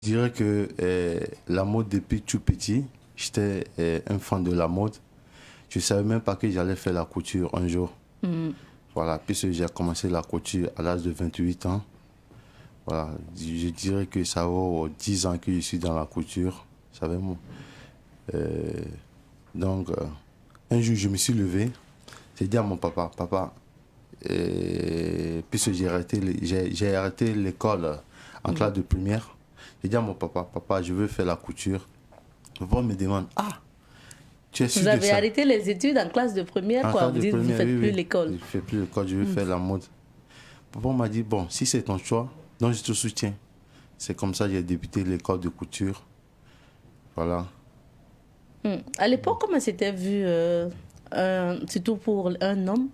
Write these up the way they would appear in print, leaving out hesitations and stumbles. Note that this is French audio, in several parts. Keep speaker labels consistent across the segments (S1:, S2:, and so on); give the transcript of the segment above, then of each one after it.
S1: Je dirais que la mode depuis tout petit, j'étais un fan de la mode. Je ne savais même pas que j'allais faire la couture un jour.
S2: Mm.
S1: Voilà, puisque j'ai commencé la couture à l'âge de 28 ans. Voilà, je dirais que ça vaut 10 ans que je suis dans la couture. Ça va, moi. Euh, donc, un jour, je me suis levé. J'ai dit à mon papa, papa, puisque j'ai arrêté l'école en classe de première, j'ai dit à mon papa, papa, je veux faire la couture. Papa me demande, ah, tu es
S2: Vous
S1: sûr de
S2: avez
S1: ça?
S2: arrêté les études en classe de première,
S1: En
S2: quoi.
S1: classe
S2: Vous
S1: de
S2: dites, vous ne
S1: première,
S2: faites
S1: oui,
S2: plus
S1: oui.
S2: l'école.
S1: Je ne fais plus l'école, je veux faire la mode. Papa m'a dit, bon, si c'est ton choix, donc je te soutiens. C'est comme ça que j'ai débuté l'école de couture. Voilà.
S2: À l'époque, comment c'était vu, surtout pour un homme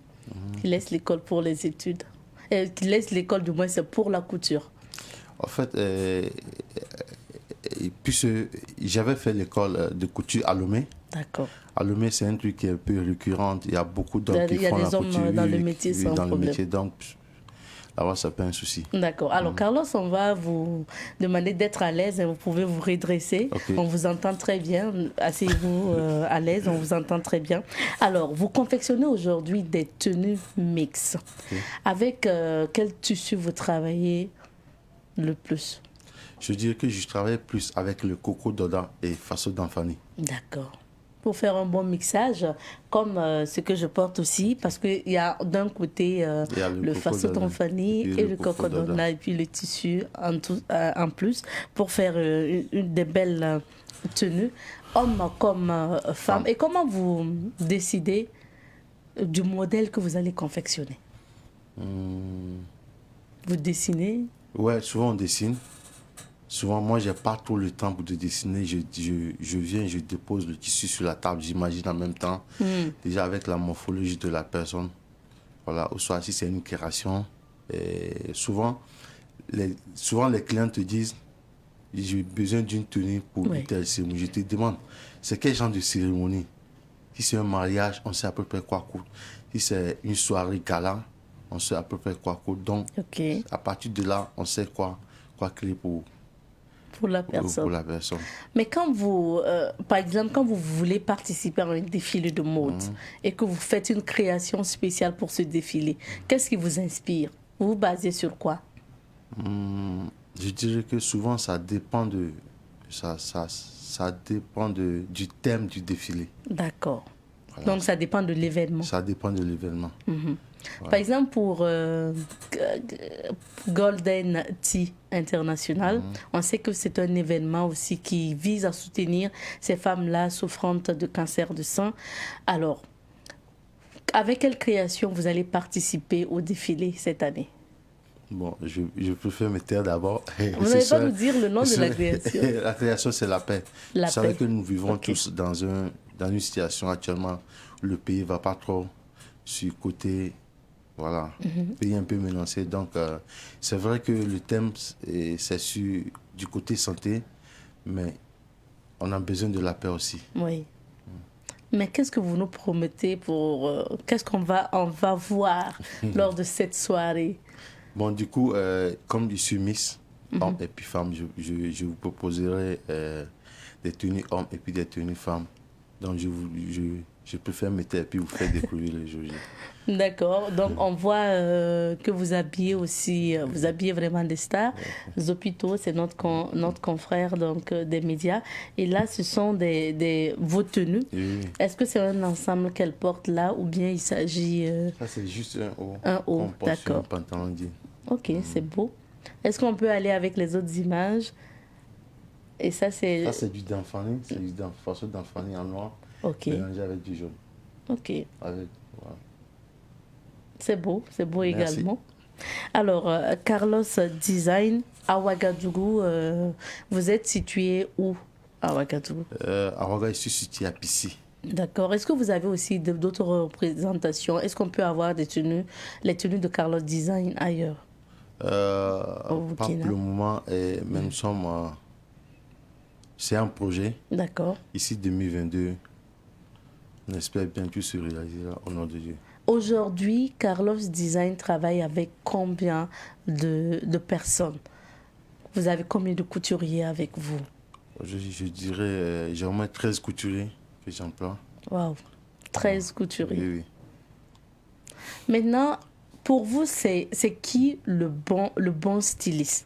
S2: qui laisse l'école pour les études? Qui laisse l'école, du moins, c'est pour la couture.
S1: En fait, puisque j'avais fait l'école de couture à Lomé.
S2: D'accord.
S1: À Lomé, c'est un truc qui est un peu récurrent. Il y a beaucoup d'hommes qui
S2: Il y a
S1: font la
S2: des hommes
S1: couture,
S2: dans
S1: oui,
S2: le
S1: oui,
S2: métier
S1: oui,
S2: sans
S1: dans le
S2: problème.
S1: métier. Donc, là-bas, ça peut un souci.
S2: D'accord. Alors, Carlos, on va vous demander d'être à l'aise et vous pouvez vous redresser.
S1: Ok.
S2: On vous entend très bien. Asseyez-vous à l'aise, on vous entend très bien. Alors, vous confectionnez aujourd'hui des tenues mixtes.
S1: Ok.
S2: Avec quel tissu vous travaillez le plus?
S1: Je dirais que je travaille plus avec le coco Doda et Faso d'Anfani.
S2: D'accord. Pour faire un bon mixage, comme ce que je porte aussi, parce qu'il y a d'un côté
S1: Il y a le
S2: le
S1: coco
S2: faso
S1: Doda
S2: d'Anfani
S1: et
S2: et
S1: le
S2: le
S1: coco Doda.
S2: cocodona et puis le tissu en plus pour faire une des belles tenues, hommes comme femmes. Et comment vous décidez du modèle que vous allez confectionner?
S1: Hum,
S2: Vous dessinez?
S1: ouais, souvent on dessine. Souvent, moi, j'ai pas trop le temps pour de dessiner. Je viens, je dépose le tissu sur la table, j'imagine en même temps, déjà avec la morphologie de la personne. Voilà, ou soit si c'est une création. Et souvent, les clients te disent, j'ai besoin d'une tenue pour une
S2: Oui.
S1: telle cérémonie. Je te demande, c'est quel genre de cérémonie? Si c'est un mariage, on sait à peu près quoi coûte. Si c'est une soirée gala, on sait à peu près quoi coûte. Donc,
S2: Ok.
S1: à partir de là, on sait quoi créer
S2: Pour la
S1: pour
S2: personne.
S1: la personne.
S2: Mais quand vous, par exemple, quand vous voulez participer à un défilé de mode et que vous faites une création spéciale pour ce défilé, qu'est-ce qui vous inspire? Vous vous basez sur quoi?
S1: Je dirais que souvent, ça dépend du thème du défilé.
S2: D'accord.
S1: Voilà.
S2: Donc ça dépend de l'événement.
S1: Ça dépend de l'événement.
S2: Par exemple, pour Golden Tea International, on sait que c'est un événement aussi qui vise à soutenir ces femmes-là souffrantes de cancer de sein. Alors, avec quelle création vous allez participer au défilé cette année?
S1: Bon, je préfère me taire d'abord.
S2: Vous n'allez pas nous dire le nom de la création?
S1: La création, c'est la paix.
S2: La
S1: Vous savez
S2: paix.
S1: que nous vivons
S2: Ok.
S1: tous dans une situation actuellement où le pays ne va pas trop sur le côté, voilà, pays un peu menacé. Donc, c'est vrai que le thème, c'est du côté santé, mais on a besoin de la paix aussi.
S2: Oui. Mais qu'est-ce que vous nous promettez pour... qu'est-ce on va voir lors de cette soirée?
S1: Bon, du coup, comme je suis Miss, homme et puis femme, je vous proposerai des tenues hommes et puis des tenues femmes. Donc, je préfère me taire et puis vous faire découvrir le jour J.
S2: D'accord. Donc, on voit que vous habillez aussi, vous habillez vraiment des stars. Zopito, c'est notre confrère donc, des médias. Et là, ce sont vos tenues.
S1: Oui.
S2: Est-ce que c'est un ensemble qu'elle porte là ou bien il s'agit...
S1: Ça, c'est juste un haut.
S2: Un haut,
S1: qu'on porte sur un
S2: d'accord.
S1: pantalon jean.
S2: Ok, c'est beau. Est-ce qu'on peut aller avec les autres images? Et ça, c'est...
S1: Ça, c'est du d'enfani, c'est du façon d'enfani en noir,
S2: Ok,
S1: mélangé avec du jaune.
S2: ok.
S1: Avec, voilà.
S2: C'est beau
S1: Merci.
S2: également. Alors, Carlos Design à Ouagadougou, vous êtes situé où à Ouagadougou?
S1: À Ouaga, je suis situé à Pissi.
S2: D'accord. Est-ce que vous avez aussi d'autres représentations? Est-ce qu'on peut avoir les tenues de Carlos Design ailleurs? Au
S1: Pas pour
S2: Burkina.
S1: le moment, mais nous sommes. C'est un projet.
S2: D'accord.
S1: Ici, 2022, on espère bien que se réalisera au nom de Dieu.
S2: Aujourd'hui, Carlos Design travaille avec combien de personnes? Vous avez combien de couturiers avec vous?
S1: Je dirais, j'ai au moins 13 couturiers que j'emploie.
S2: Waouh, 13 couturiers.
S1: Oui, oui.
S2: Maintenant, pour vous, c'est qui le bon styliste?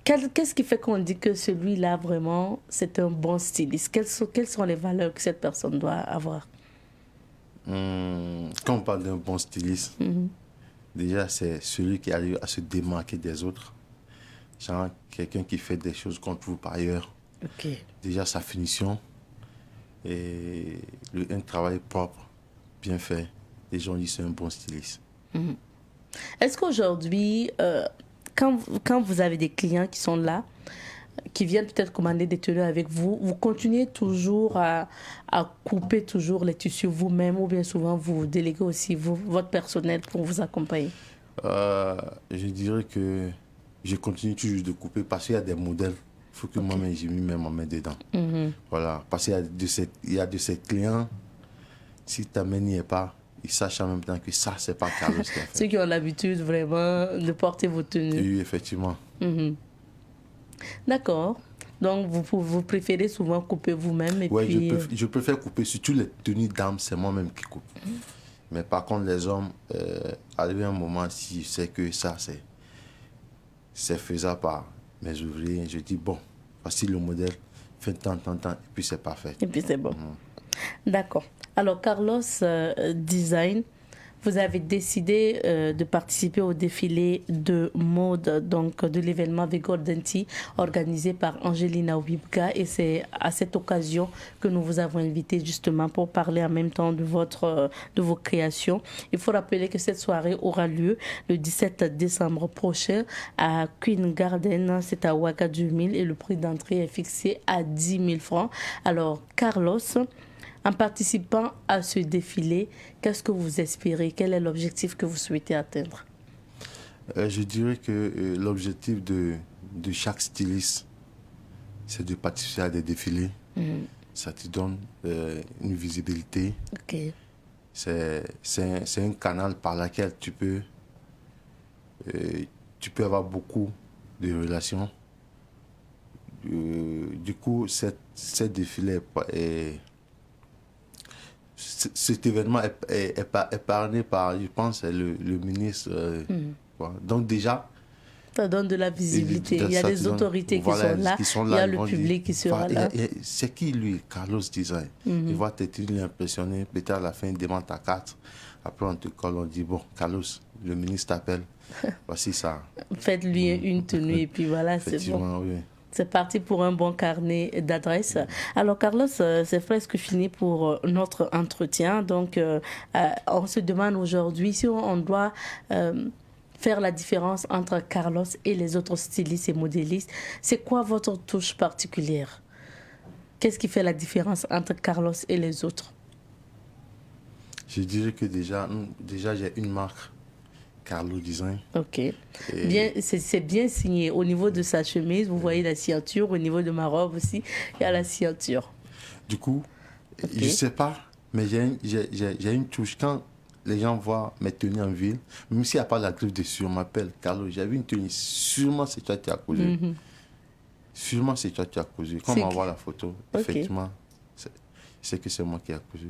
S2: Qu'est-ce qui fait qu'on dit que celui-là, vraiment, c'est un bon styliste? Quelles sont les valeurs que cette personne doit avoir?
S1: Quand on parle d'un bon styliste, déjà, c'est celui qui arrive à se démarquer des autres. Genre, quelqu'un qui fait des choses qu'on trouve par ailleurs.
S2: Ok.
S1: Déjà, sa finition et un travail propre, bien fait. Les gens disent c'est un bon styliste.
S2: Est-ce qu'aujourd'hui, quand vous avez des clients qui sont là, qui viennent peut-être commander des tenues avec vous, vous continuez toujours à couper toujours les tissus vous-même ou bien souvent vous déléguez aussi votre personnel pour vous accompagner?
S1: Je dirais que je continue toujours de couper parce qu'il y a des modèles. Il faut que moi-même, j'ai mis ma main dedans. Voilà. Parce qu'il y a de ces clients, si ta main n'y est pas, ils sachent en même temps que ça, c'est pas Carlos qui a fait.
S2: Ceux qui ont l'habitude vraiment de porter vos tenues.
S1: Oui, effectivement.
S2: D'accord. Donc, vous préférez souvent couper vous-même et
S1: Oui,
S2: puis...
S1: je préfère couper. Surtout les tenues dames, c'est moi-même qui coupe. Mais par contre, les hommes, arrivé un moment, si je sais que ça, c'est faisable par mes ouvriers, je dis, bon, voici le modèle, fais tant, et puis c'est parfait.
S2: Et puis c'est bon. D'accord. Alors, Carlos Design, vous avez décidé de participer au défilé de mode donc de l'événement The Golden Tea organisé par Angelina Wibga, et c'est à cette occasion que nous vous avons invité justement pour parler en même temps de vos créations. Il faut rappeler que cette soirée aura lieu le 17 décembre prochain à Queen Garden, c'est à Ouagadougou, et le prix d'entrée est fixé à 10 000 francs. Alors, Carlos, en participant à ce défilé, qu'est-ce que vous espérez? Quel est l'objectif que vous souhaitez atteindre?
S1: Je dirais que l'objectif de chaque styliste, c'est de participer à des défilés. Ça te donne une visibilité.
S2: Ok.
S1: C'est un canal par lequel tu peux avoir beaucoup de relations. Du coup, cette défilé cet événement est parrainé par, je pense, le ministre. Donc déjà,
S2: ça donne de la visibilité. Il y a des autorités qui sont là. Il y a le public qui sera là.
S1: C'est qui lui, Carlos Design? Il va t'être impressionné. Peut-être à la fin, il demande ta carte. Après, on te colle, on dit, bon, Carlos, le ministre t'appelle. Voici ça.
S2: Faites-lui une tenue et puis voilà, c'est bon.
S1: Effectivement, oui.
S2: C'est parti pour un bon carnet d'adresses. Alors, Carlos, c'est presque fini pour notre entretien. Donc, on se demande aujourd'hui si on doit faire la différence entre Carlos et les autres stylistes et modélistes. C'est quoi votre touche particulière? Qu'est-ce qui fait la différence entre Carlos et les autres?
S1: Je dirais que déjà j'ai une marque. Carlo Design.
S2: Ok. Bien, c'est bien signé. Au niveau de sa chemise, vous voyez la signature. Au niveau de ma robe aussi, il y a la signature.
S1: Du coup, je ne sais pas, mais j'ai une touche. Quand les gens voient mes tenues en ville, même s'il n'y a pas la griffe dessus, on m'appelle Carlo. J'avais une tenue. Sûrement, c'est toi qui as causé. Sûrement, c'est toi qui as causé. Quand on m'envoie la photo, effectivement, c'est que c'est moi qui ai causé.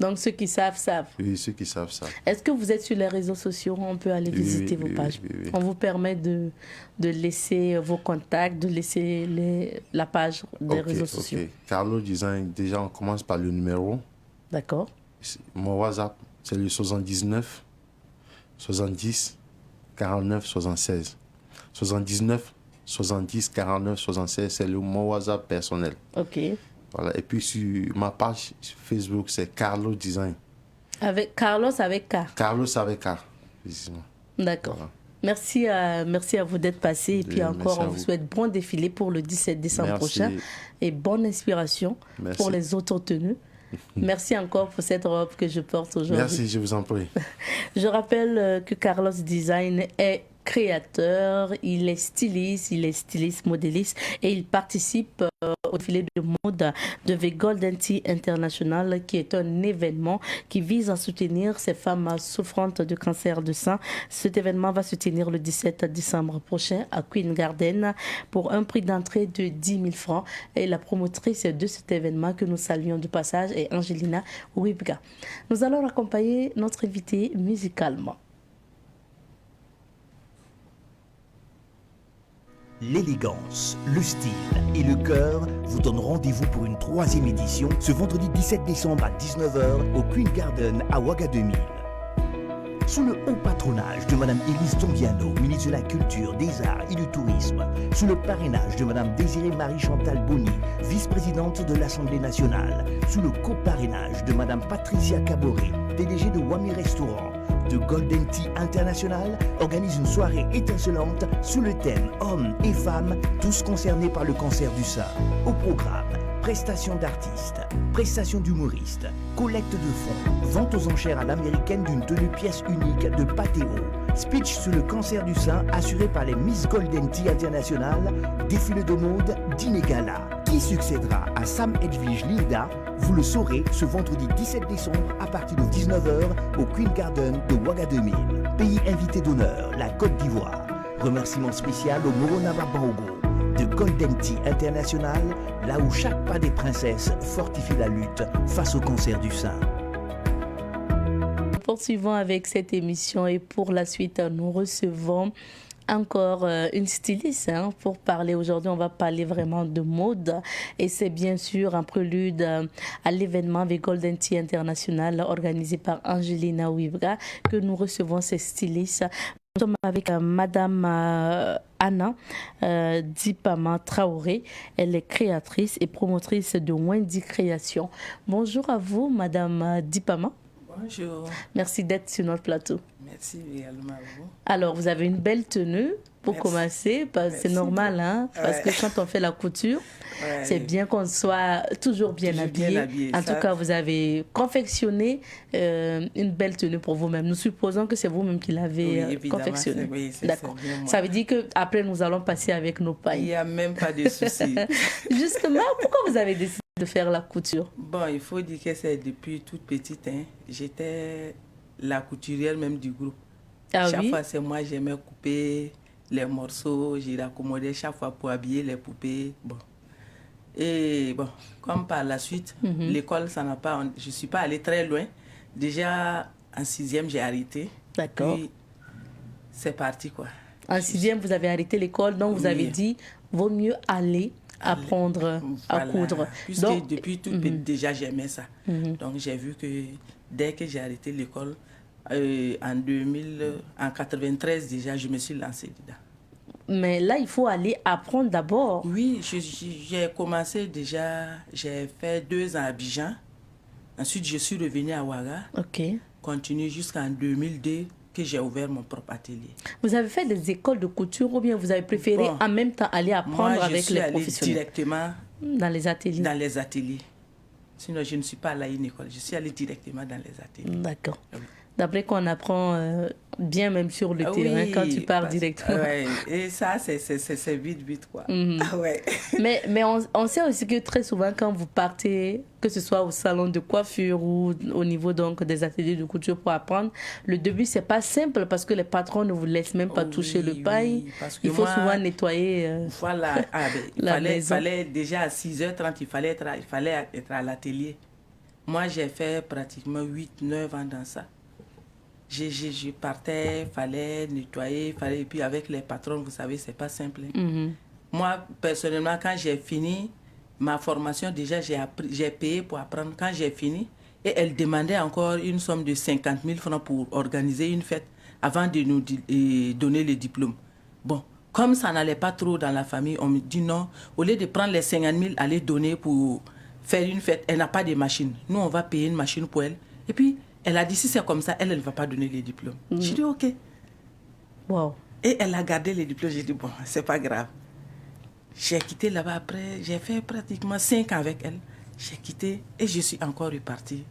S2: Donc, ceux qui savent, savent.
S1: Oui, ceux qui savent, savent.
S2: Est-ce que vous êtes sur les réseaux sociaux? On peut aller visiter vos pages.
S1: Oui.
S2: On vous permet de laisser vos contacts, de laisser la page des réseaux sociaux.
S1: Carlo Design, déjà, on commence par le numéro.
S2: D'accord.
S1: Mon WhatsApp, c'est le 79 70 49 76. 79 70 49 76, c'est mon WhatsApp personnel.
S2: Ok.
S1: Voilà. Et puis sur ma page Facebook, c'est Carlo Design.
S2: Avec Carlos avec K.
S1: Carlos avec K.
S2: D'accord. Voilà. Merci à vous d'être passé. Et puis encore, on vous souhaite bon défilé pour le 17 décembre prochain. Et bonne inspiration pour les autres tenues. Merci encore pour cette robe que je porte aujourd'hui.
S1: Merci, je vous en prie.
S2: Je rappelle que Carlos Design est créateur, il est styliste modéliste et il participe au défilé de mode de The Golden Tea International, qui est un événement qui vise à soutenir ces femmes souffrantes de cancer de sein. Cet événement va se tenir le 17 décembre prochain à Queen Garden pour un prix d'entrée de 10 000 francs. Et la promotrice de cet événement que nous saluons de passage est Angelina Wibga. Nous allons accompagner notre invité musicalement.
S3: L'élégance, le style et le cœur vous donnent rendez-vous pour une 3e édition ce vendredi 17 décembre à 19h au Queen Garden à Ouaga 2000. Sous le haut patronage de Mme Élise Tombiano, ministre de la Culture, des Arts et du Tourisme, sous le parrainage de Mme Désirée Marie-Chantal Bonny, vice-présidente de l'Assemblée nationale, sous le coparrainage de Mme Patricia Caboret, PDG de Wami Restaurant, de Golden Tea International organise une soirée étincelante sous le thème Hommes et femmes, tous concernés par le cancer du sein. Au programme, prestations d'artistes, prestations d'humoristes, collecte de fonds, vente aux enchères à l'américaine d'une tenue pièce unique de Patéo, speech sur le cancer du sein assuré par les Miss Golden Tea International, défilé de mode, dîner gala. Qui succédera à Sam Edwige Linda? Vous le saurez ce vendredi 17 décembre à partir de 19h au Queen Garden de Ouaga 2000. Pays invité d'honneur, la Côte d'Ivoire. Remerciement spécial au Moronaba Baogo de Golden Tea International, là où chaque pas des princesses fortifie la lutte face au cancer du sein.
S2: Poursuivons avec cette émission et pour la suite, nous recevons encore une styliste pour parler. Aujourd'hui, on va parler vraiment de mode et c'est bien sûr un prélude à l'événement The Golden Tea International organisé par Angelina Wibga que nous recevons ces stylistes. Nous sommes avec Madame Anna Dipama Traoré. Elle est créatrice et promotrice de Wendy Création. Bonjour à vous, Madame Dipama.
S4: Bonjour.
S2: Merci d'être sur notre plateau.
S4: Merci également à vous.
S2: Alors, vous avez une belle tenue pour commencer. C'est normal, hein, parce que quand on fait la couture, c'est bien qu'on soit toujours bien habillé. En tout cas, vous avez confectionné une belle tenue pour vous-même. Nous supposons que c'est vous-même qui l'avez confectionnée.
S4: Oui,
S2: d'accord. Ça veut dire qu'après, nous allons passer avec nos pailles.
S4: Il n'y a même pas de souci.
S2: Justement, pourquoi vous avez décidé de faire la couture?
S4: Bon, il faut dire que c'est depuis toute petite. Hein. J'étais la couturière même du groupe. Chaque fois, c'est moi, j'aimais couper les morceaux, j'ai raccommodé chaque fois pour habiller les poupées. Bon. Et bon, comme par la suite, l'école, ça n'a pas... Je ne suis pas allée très loin. Déjà, en 6e, j'ai arrêté.
S2: D'accord.
S4: Puis, c'est parti, quoi.
S2: En 6e, vous avez arrêté l'école, donc vous avez dit, vaut mieux aller apprendre à coudre.
S4: Puisque donc, depuis toute petite, déjà, j'aimais ça. Donc, j'ai vu que dès que j'ai arrêté l'école, en 93 déjà, je me suis lancée dedans.
S2: Mais là, il faut aller apprendre d'abord.
S4: Oui, j'ai commencé déjà, j'ai fait 2 ans à Abidjan. Ensuite, je suis revenue à Ouaga.
S2: Ok.
S4: Continue jusqu'en 2002 que j'ai ouvert mon propre atelier.
S2: Vous avez fait des écoles de couture ou bien vous avez préféré en même temps aller apprendre avec les professionnels?
S4: Moi, je suis allée directement
S2: dans les ateliers.
S4: Dans les ateliers. Sinon, je ne suis pas allée à une école. Je suis allée directement dans les ateliers.
S2: D'accord.
S4: Oui.
S2: D'après qu'on apprend bien même sur le terrain quand tu pars directement.
S4: Et ça, c'est vite, quoi.
S2: Mais on sait aussi que très souvent, quand vous partez, que ce soit au salon de coiffure ou au niveau donc, des ateliers de couture pour apprendre, le début, c'est pas simple parce que les patrons ne vous laissent même pas toucher le paille. Il faut souvent nettoyer
S4: voilà.
S2: il
S4: fallait déjà à 6h30, il fallait être à l'atelier. Moi, j'ai fait pratiquement 8-9 ans dans ça. Je partais, fallait nettoyer, et puis avec les patrons, vous savez, c'est pas simple. Moi, personnellement, quand j'ai fini ma formation, déjà, j'ai payé pour apprendre. Quand j'ai fini, et elle demandait encore une somme de 50 000 francs pour organiser une fête avant de nous donner le diplôme. Bon, comme ça n'allait pas trop dans la famille, on me dit non, au lieu de prendre les 50 000, aller donner pour faire une fête, elle n'a pas de machine. Nous, on va payer une machine pour elle. Et puis, elle a dit, si c'est comme ça, elle ne va pas donner les diplômes. J'ai dit, OK.
S2: Wow.
S4: Et elle a gardé les diplômes. J'ai dit, bon, c'est pas grave. J'ai quitté là-bas après. J'ai fait pratiquement 5 ans avec elle. J'ai quitté et je suis encore repartie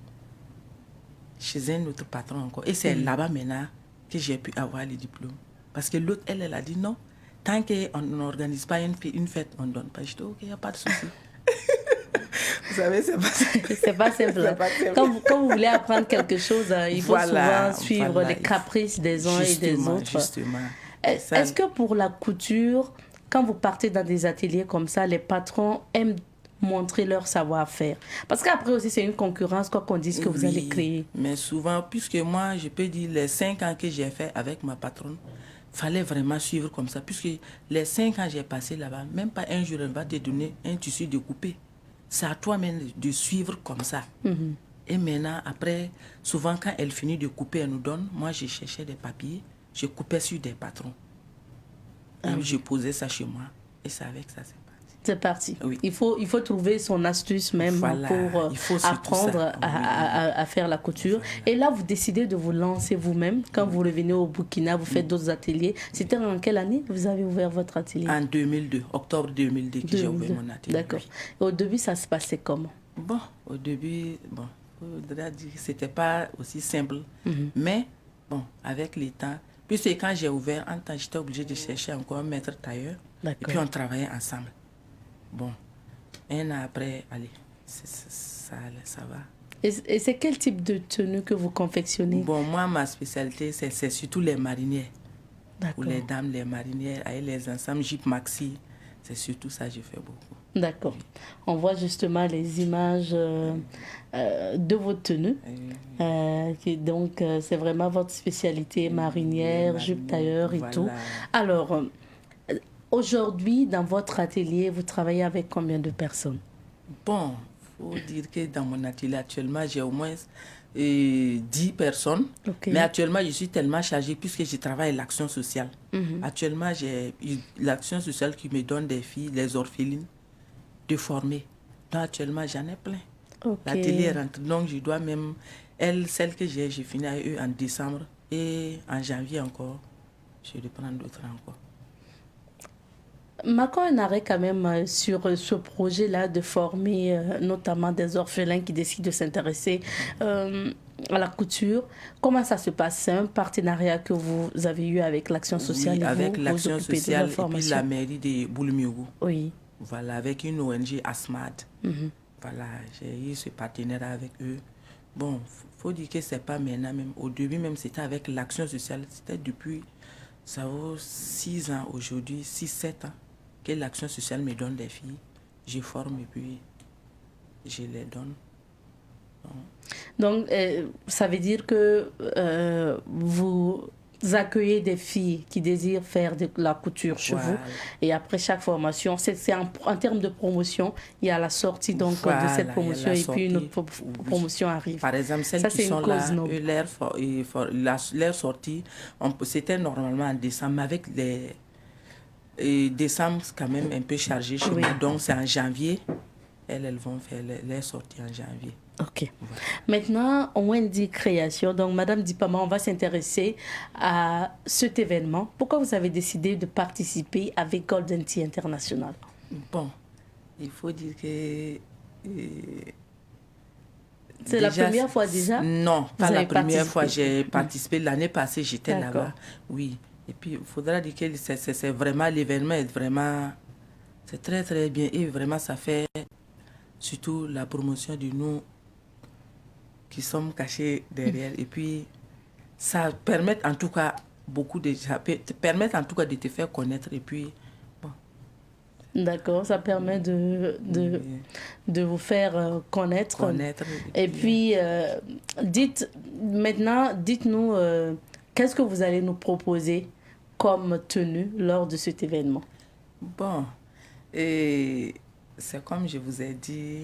S4: chez un autre patron encore. Et c'est là-bas maintenant que j'ai pu avoir les diplômes. Parce que l'autre, elle a dit non. Tant qu'on n'organise pas une fête, on ne donne pas. J'ai dit, OK, il n'y a pas de souci. savez, c'est pas
S2: C'est pas simple.
S4: C'est pas simple.
S2: Quand vous voulez apprendre quelque chose, il faut
S4: Voilà,
S2: souvent suivre
S4: voilà.
S2: les caprices des uns et des
S4: Justement,
S2: autres.
S4: Justement. Ça,
S2: Est-ce que pour la couture, quand vous partez dans des ateliers comme ça, les patrons aiment montrer leur savoir-faire? Parce qu'après aussi, c'est une concurrence, quoi qu'on dise que vous allez créer.
S4: Mais souvent, puisque moi, je peux dire, les 5 ans que j'ai fait avec ma patronne, fallait vraiment suivre comme ça. Puisque les 5 ans que j'ai passé là-bas, même pas un jour, elle va te donner un tissu découpé. C'est à toi-même de suivre comme ça. Et maintenant, après, souvent, quand elle finit de couper, elle nous donne. Moi, je cherchais des papiers, je coupais sur des patrons. Je posais ça chez moi. Et c'est avec ça, c'est parti.
S2: C'est parti.
S4: Oui.
S2: Il faut trouver son astuce même
S4: Voilà,
S2: pour
S4: il faut surtout
S2: apprendre
S4: ça.
S2: à faire la couture. Et là, vous décidez de vous lancer vous-même. Quand vous revenez au Burkina, vous faites d'autres ateliers. C'était en quelle année vous avez ouvert votre atelier?
S4: En 2002, octobre 2002, que j'ai ouvert mon atelier.
S2: D'accord.
S4: Oui.
S2: Et au début, ça se passait comment?
S4: Bon, au début, faudrait dire que c'était pas aussi simple. Mais, bon, avec le temps, puisque quand j'ai ouvert, en temps, j'étais obligée de chercher encore un maître tailleur. Et
S2: D'accord.
S4: puis, on travaillait ensemble. Bon, un an après, allez, ça allait, ça va.
S2: Et c'est quel type de tenue que vous confectionnez?
S4: Bon, moi, ma spécialité, c'est surtout les marinières.
S2: D'accord.
S4: Pour les dames, les marinières, avec les ensembles Jeep Maxi. C'est surtout ça que je fais beaucoup.
S2: D'accord. On voit justement les images de votre tenue. Donc, c'est vraiment votre spécialité marinière, jupe tailleur et
S4: voilà.
S2: tout. Alors, aujourd'hui, dans votre atelier, vous travaillez avec combien de personnes?
S4: Bon, il faut dire que dans mon atelier actuellement, j'ai au moins 10 personnes.
S2: Ok.
S4: Mais actuellement, je suis tellement chargée puisque je travaille à l'action sociale. Actuellement, j'ai l'action sociale qui me donne des filles, les orphelines, de former. Donc actuellement, j'en ai plein.
S2: Ok.
S4: L'atelier est rentré. Donc je dois même... Celle que j'ai fini avec eux en décembre. Et en janvier encore, je vais prendre d'autres encore.
S2: Marquons un arrêt quand même sur ce projet-là de former notamment des orphelins qui décident de s'intéresser à la couture. Comment ça se passe? C'est un partenariat que vous avez eu avec l'Action sociale
S4: Oui,
S2: et
S4: avec
S2: vous
S4: l'action
S2: occupez de la
S4: sociale et puis
S2: formation.
S4: la mairie de Boulmiougou.
S2: Oui.
S4: Voilà, avec une ONG ASMAD. Voilà, j'ai eu ce partenariat avec eux. Bon, faut dire que c'est pas maintenant même. Au début même, c'était avec l'action sociale. C'était depuis, ça vaut 6 ans aujourd'hui, 6-7 ans, que l'action sociale me donne des filles. Je forme et puis je les donne.
S2: Donc, ça veut dire que vous accueillez des filles qui désirent faire de la couture chez
S4: Voilà.
S2: vous. Et après chaque formation, c'est en termes de promotion, il y a la sortie donc,
S4: Voilà,
S2: de cette
S4: il y a
S2: promotion
S4: la
S2: et puis une autre
S4: sortie.
S2: promotion arrive.
S4: Par exemple, celles
S2: Ça,
S4: qui
S2: c'est une
S4: sont
S2: cause
S4: là,
S2: noble.
S4: leur sortie, c'était normalement en décembre, mais avec les décembre, c'est quand même un peu chargé chez
S2: Oui.
S4: moi. Donc, c'est en janvier. Elles vont faire les sorties en janvier.
S2: Ok. Maintenant, on dit création. Donc, Madame Dipama, on va s'intéresser à cet événement. Pourquoi vous avez décidé de participer avec Golden Tea International?
S4: Bon, il faut dire que...
S2: C'est la première fois déjà?
S4: Non, pas
S2: Vous
S4: la
S2: avez
S4: première fois.
S2: participé.
S4: J'ai participé l'année passée, j'étais
S2: D'accord.
S4: là-bas. Oui. Et puis, il faudra dire que c'est vraiment l'événement est vraiment... C'est très, très bien. Et vraiment, ça fait surtout la promotion de nous qui sommes cachés derrière. Et puis, ça permet en tout cas beaucoup de... Ça peut te permettre en tout cas de te faire connaître. Et puis, bon.
S2: D'accord, ça permet de vous faire connaître. Et puis, dites-nous, qu'est-ce que vous allez nous proposer comme tenue lors de cet événement?
S4: Bon, et c'est comme je vous ai dit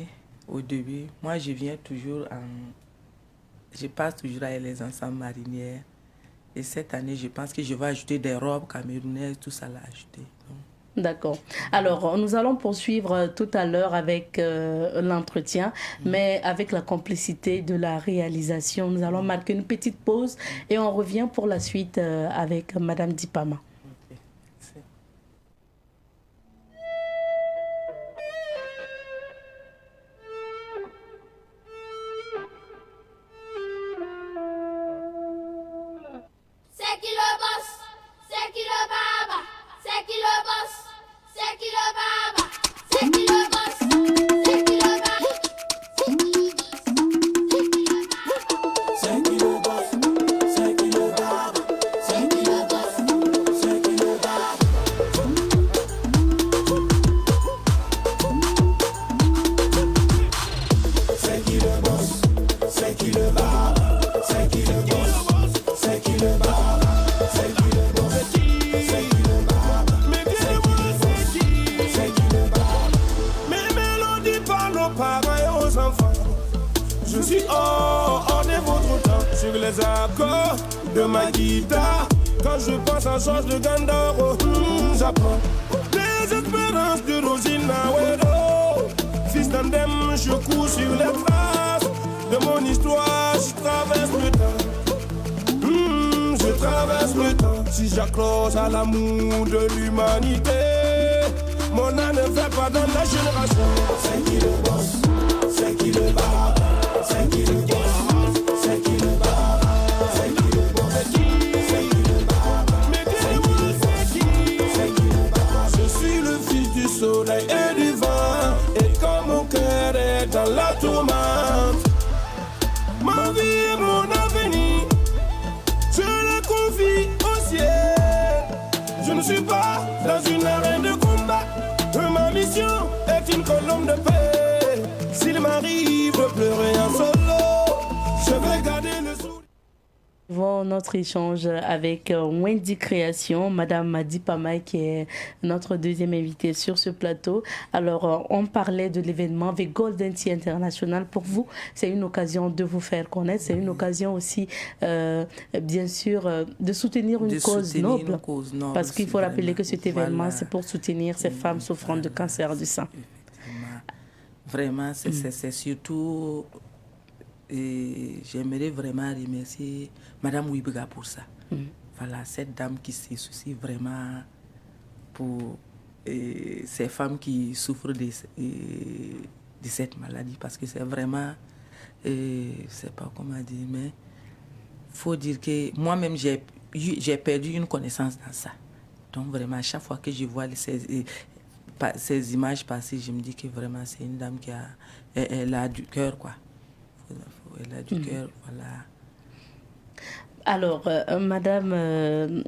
S4: au début, moi je viens toujours je passe toujours avec les ensembles marinières. Et cette année, je pense que je vais ajouter des robes camerounaises, tout ça là ajouter.
S2: D'accord. Alors, nous allons poursuivre tout à l'heure avec l'entretien, mais avec la complicité de la réalisation. Nous allons marquer une petite pause et on revient pour la suite avec Madame Dipama.
S4: Ok, c'est-
S5: C'est qui le boss? C'est qui le baba? C'est qui le boss? C'est qui le baba? C'est qui le boss? C'est qui le baba?
S6: suis hors de votre temps. Sur les accords de ma guitare, quand je pense à Georges de Gandaro, j'apprends des expériences de Rosina Wedo. Fils d'Andem, je cours sur les traces de mon histoire, je traverse le temps. Je traverse le temps. Si j'accroche à l'amour de l'humanité, mon âme ne fait pas dans la génération. C'est qui le boss? C'est qui le bar? C'est qui le boss? C'est qui le bar? C'est qui le boss? C'est qui le bar? Mais dis-moi c'est qui? C'est qui le bar? Je suis le fils du soleil et du vent, et quand mon cœur est dans la tourmente, ma vie est mon avenir, je la confie au ciel. Je ne suis pas dans une arène de combat, ma mission est une colombe de paix. S'il m'arrive de pleurer en solo, je vais garder le sourire.
S2: Notre échange avec Wendy Création, Madame Madi Pamay, qui est notre deuxième invitée sur ce plateau. Alors, on parlait de l'événement avec Golden Tea International. Pour vous, c'est une occasion de vous faire connaître, c'est une occasion aussi, bien sûr, de soutenir une cause noble. Parce qu'il faut rappeler que cet événement, c'est pour soutenir ces femmes souffrant de cancer du sein.
S4: Vraiment, c'est surtout... Et j'aimerais vraiment remercier Madame Ouibega pour ça. Voilà, cette dame qui s'est soucie vraiment pour ces femmes qui souffrent de cette maladie. Parce que c'est vraiment, je ne sais pas comment dire, mais il faut dire que moi-même, j'ai perdu une connaissance dans ça. Donc vraiment, à chaque fois que je vois ces images passer, je me dis que vraiment, c'est une dame qui elle a du cœur, quoi. Elle a du cœur, voilà.
S2: Alors, Madame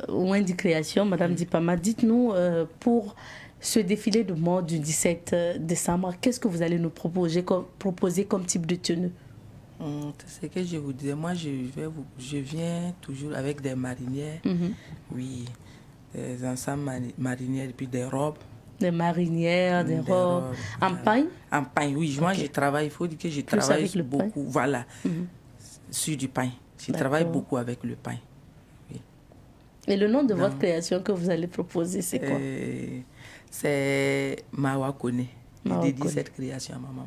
S2: Wendy Création, Madame Dipama, dites-nous, pour ce défilé de mode du 17 décembre, qu'est-ce que vous allez nous proposer comme type de tenue?
S4: C'est ce que je vous disais. Moi, je viens toujours avec des marinières. Oui, des ensembles marinières et puis des robes.
S2: Des marinières, des robes. En paille?
S4: En paille, oui. Moi, je travaille, il faut dire que je travaille beaucoup, voilà, sur du pain. Je travaille beaucoup avec le pain. Oui.
S2: Et le nom de votre création que vous allez proposer, c'est quoi?
S4: C'est Mawa Kone. Je dédie cette création à ma maman.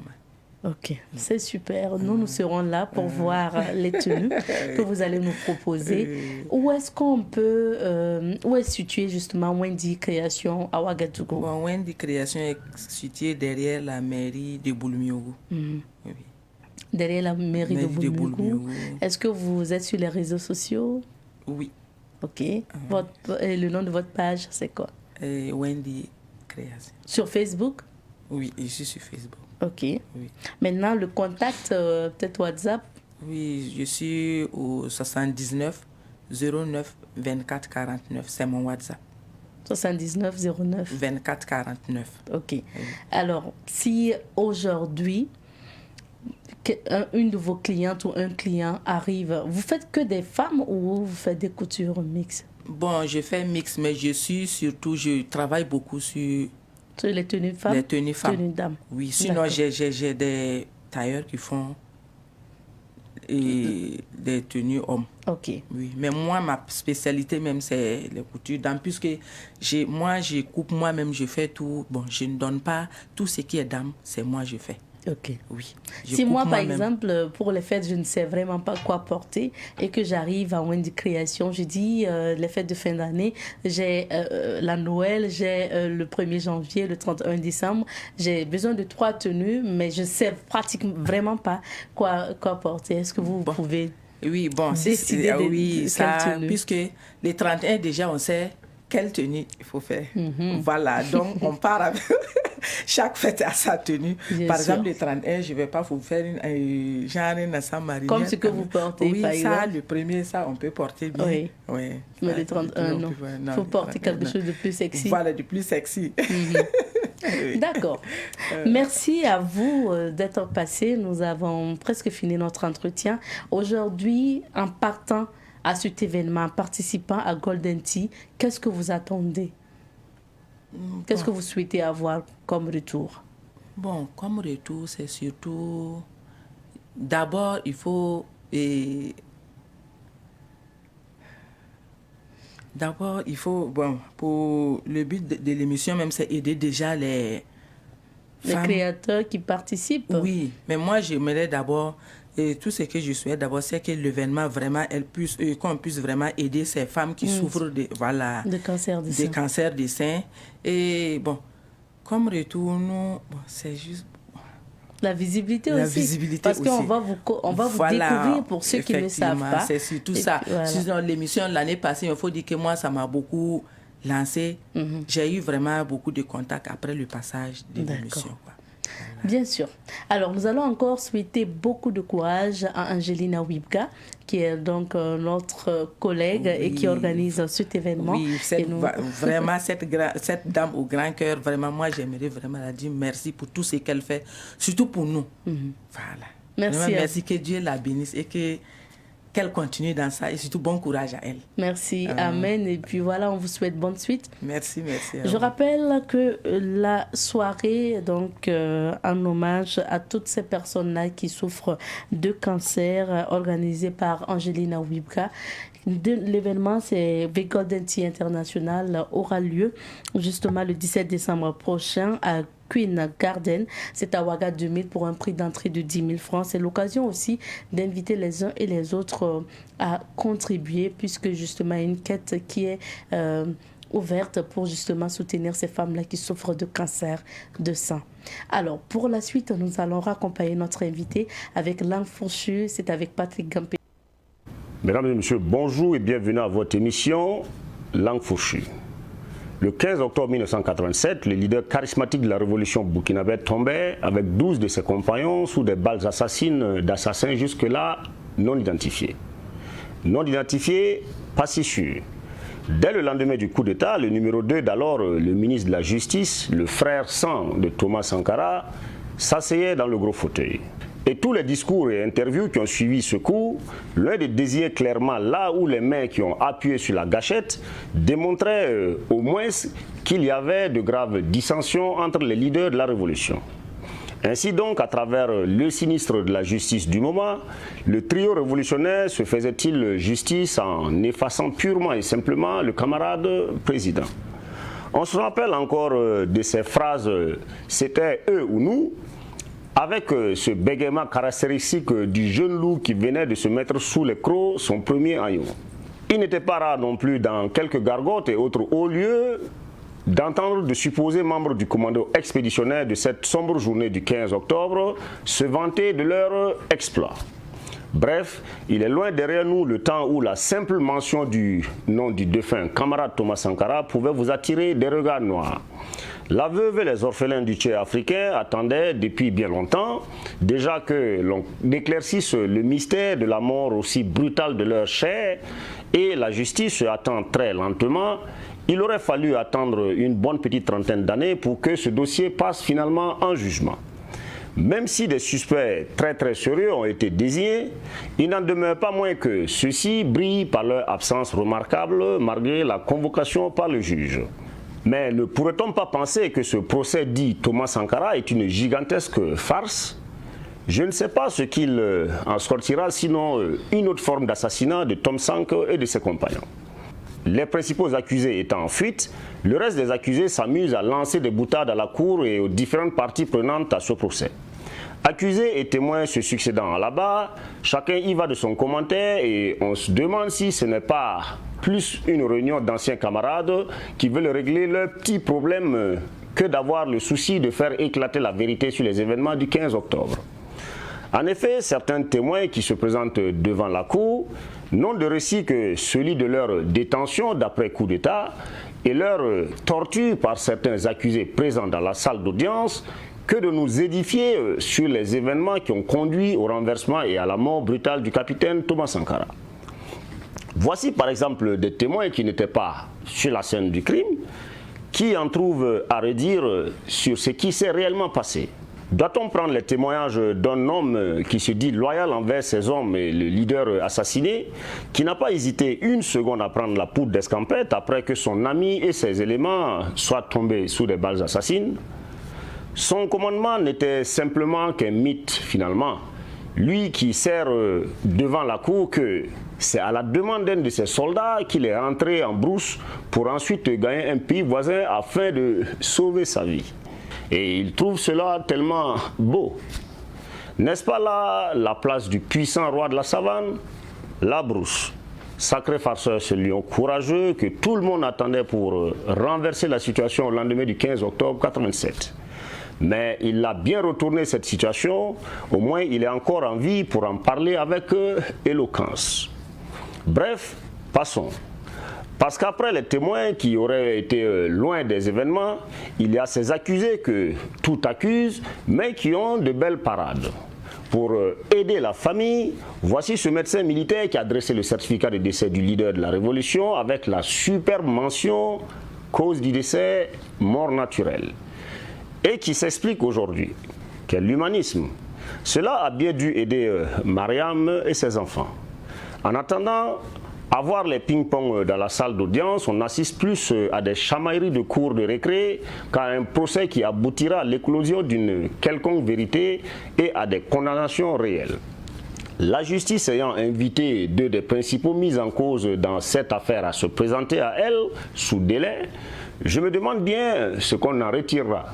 S2: Ok, c'est super. Nous serons là pour voir les tenues que vous allez nous proposer. Où est-ce qu'on peut... où est situé justement Wendy Création à Ouagadougou?
S4: Bon, Wendy Création est située derrière la mairie de Boulmiogo. Oui.
S2: Derrière la mairie de Boulmiogo. Est-ce que vous êtes sur les réseaux sociaux?
S4: Oui.
S2: Ok. Le nom de votre page, c'est quoi?
S4: Wendy Création.
S2: Sur Facebook?
S4: Oui, je suis sur Facebook.
S2: Ok.
S4: Oui.
S2: Maintenant, le contact, peut-être WhatsApp?
S4: Oui, je suis au 79 09 24 49. C'est mon WhatsApp.
S2: 79 09
S4: 24 49.
S2: Ok. Oui. Alors, si aujourd'hui, une de vos clientes ou un client arrive, vous faites que des femmes ou vous faites des coutures mixtes?
S4: Bon, je fais mix, mais je travaille beaucoup sur
S2: les tenues femmes?
S4: Les tenues femmes.
S2: Tenues dames.
S4: Oui, sinon j'ai des tailleurs qui font des tenues hommes.
S2: Ok.
S4: Oui, mais moi, ma spécialité même, c'est les coutures dames, puisque moi, je coupe moi-même, je fais tout. Bon, je ne donne pas tout ce qui est dame, c'est moi, je fais.
S2: Ok.
S4: Oui.
S2: Si moi, par exemple, pour les fêtes, je ne sais vraiment pas quoi porter et que j'arrive à Wendy Création, je dis les fêtes de fin d'année, j'ai la Noël, j'ai le 1er janvier, le 31 décembre, j'ai besoin de 3 tenues, mais je ne sais pratiquement vraiment pas quoi porter. Est-ce que vous pouvez décider
S4: puisque les 31 déjà, on sait quelle tenue il faut faire. Voilà, donc on part avec... Chaque fête a sa tenue. Par exemple, le 31, je ne vais pas vous faire une ensemble marinière.
S2: Comme ce que vous portez,
S4: oui,
S2: par exemple.
S4: Le premier, on peut porter bien.
S2: Oui.
S4: Oui.
S2: Mais le 31, non. Il faut porter quelque chose de plus sexy.
S4: Voilà, de plus sexy.
S2: Oui. D'accord. Merci à vous d'être passé. Nous avons presque fini notre entretien. Aujourd'hui, en partant à cet événement, en participant à Golden Tea, qu'est-ce que vous attendez? Qu'est-ce que vous souhaitez avoir comme retour?
S4: Bon, comme retour, c'est surtout D'abord, il faut... D'abord, il faut... Bon, pour le but de l'émission même, c'est aider déjà les femmes.
S2: Créateurs qui participent.
S4: Oui, mais moi, j'aimerais d'abord... Et tout ce que je souhaite d'abord, c'est que l'événement vraiment, qu'on puisse vraiment aider ces femmes qui souffrent de
S2: cancer
S4: des seins. Et bon, comme retour, bon, c'est juste...
S2: La visibilité aussi. Parce qu'on va vous découvrir pour ceux qui ne savent pas.
S4: C'est surtout ça. Voilà. L'émission l'année passée, il faut dire que moi, ça m'a beaucoup lancé. J'ai eu vraiment beaucoup de contacts après le passage de l'émission.
S2: Bien sûr. Alors, nous allons encore souhaiter beaucoup de courage à Angelina Wibka, qui est donc notre collègue et qui organise cet événement.
S4: Oui, vraiment, cette dame au grand cœur, vraiment, moi, j'aimerais vraiment la dire merci pour tout ce qu'elle fait, surtout pour nous. Voilà.
S2: Merci.
S4: Vraiment, merci, que Dieu la bénisse et qu'elle continue dans ça et surtout bon courage à elle.
S2: Merci, amen. Et puis voilà, on vous souhaite bonne suite.
S4: Merci.
S2: Je rappelle que la soirée, donc en hommage à toutes ces personnes-là qui souffrent de cancer, organisée par Angelina Wibka. L'événement, c'est The Golden Tea International, aura lieu justement le 17 décembre prochain à Queen Garden, c'est à Ouaga 2000 pour un prix d'entrée de 10 000 francs. C'est l'occasion aussi d'inviter les uns et les autres à contribuer puisque justement il y a une quête qui est ouverte pour justement soutenir ces femmes-là qui souffrent de cancer de sein. Alors pour la suite, nous allons raccompagner notre invité avec Langue Fourchue, c'est avec Patrick Gampé.
S7: Mesdames et messieurs, bonjour et bienvenue à votre émission Langue Fourchue. Le 15 octobre 1987, le leader charismatique de la révolution burkinabé tombait avec 12 de ses compagnons sous des balles assassines d'assassins jusque-là non identifiés. Non identifiés, pas si sûrs. Dès le lendemain du coup d'État, le numéro 2 d'alors, le ministre de la Justice, le frère sang de Thomas Sankara, s'asseyait dans le gros fauteuil. Et tous les discours et interviews qui ont suivi ce coup, l'un des désignait clairement là où les mains qui ont appuyé sur la gâchette démontraient au moins qu'il y avait de graves dissensions entre les leaders de la révolution. Ainsi donc, à travers le sinistre de la justice du moment, le trio révolutionnaire se faisait-il justice en effaçant purement et simplement le camarade président. On se rappelle encore de ces phrases « c'était eux ou nous », avec ce bégaiement caractéristique du jeune loup qui venait de se mettre sous les crocs son premier agneau. Il n'était pas rare non plus dans quelques gargotes et autres hauts lieux d'entendre de supposés membres du commando expéditionnaire de cette sombre journée du 15 octobre se vanter de leur exploit. Bref, il est loin derrière nous le temps où la simple mention du nom du défunt camarade Thomas Sankara pouvait vous attirer des regards noirs. La veuve et les orphelins du Tchèque africain attendaient depuis bien longtemps déjà que l'on éclaircisse le mystère de la mort aussi brutale de leur chair et la justice se attend très lentement. Il aurait fallu attendre une bonne petite trentaine d'années pour que ce dossier passe finalement en jugement. Même si des suspects très sérieux ont été désignés, il n'en demeure pas moins que ceux-ci brillent par leur absence remarquable malgré la convocation par le juge. Mais ne pourrait-on pas penser que ce procès dit Thomas Sankara est une gigantesque farce? Je ne sais pas ce qu'il en sortira, sinon une autre forme d'assassinat de Tom Sank et de ses compagnons. Les principaux accusés étant en fuite, le reste des accusés s'amuse à lancer des boutades à la cour et aux différentes parties prenantes à ce procès. Accusés et témoins se succédant à la barre, chacun y va de son commentaire et on se demande si ce n'est pas plus une réunion d'anciens camarades qui veulent régler leurs petits problèmes que d'avoir le souci de faire éclater la vérité sur les événements du 15 octobre. En effet, certains témoins qui se présentent devant la cour n'ont de récit que celui de leur détention d'après coup d'État et leur torture par certains accusés présents dans la salle d'audience que de nous édifier sur les événements qui ont conduit au renversement et à la mort brutale du capitaine Thomas Sankara. Voici par exemple des témoins qui n'étaient pas sur la scène du crime, qui en trouvent à redire sur ce qui s'est réellement passé. Doit-on prendre les témoignages d'un homme qui se dit loyal envers ses hommes et le leader assassiné, qui n'a pas hésité une seconde à prendre la poudre d'escampette après que son ami et ses éléments soient tombés sous des balles assassines? Son commandement n'était simplement qu'un mythe finalement. Lui qui sert devant la cour que c'est à la demande d'un de ses soldats qu'il est rentré en brousse pour ensuite gagner un pays voisin afin de sauver sa vie. Et il trouve cela tellement beau. N'est-ce pas là la place du puissant roi de la savane? La brousse. Sacré farceur, ce lion courageux que tout le monde attendait pour renverser la situation au lendemain du 15 octobre 87. Mais il a bien retourné cette situation, au moins il est encore en vie pour en parler avec éloquence. Bref, passons. Parce qu'après les témoins qui auraient été loin des événements, il y a ces accusés que tout accuse, mais qui ont de belles parades. Pour aider la famille, voici ce médecin militaire qui a dressé le certificat de décès du leader de la Révolution avec la superbe mention « cause du décès, mort naturelle » et qui s'explique aujourd'hui. Quel humanisme! Cela a bien dû aider Mariam et ses enfants. En attendant, à voir les ping-pong dans la salle d'audience, on assiste plus à des chamailleries de cours de récré qu'à un procès qui aboutira à l'éclosion d'une quelconque vérité et à des condamnations réelles. La justice ayant invité deux des principaux mis en cause dans cette affaire à se présenter à elle sous délai, je me demande bien ce qu'on en retirera.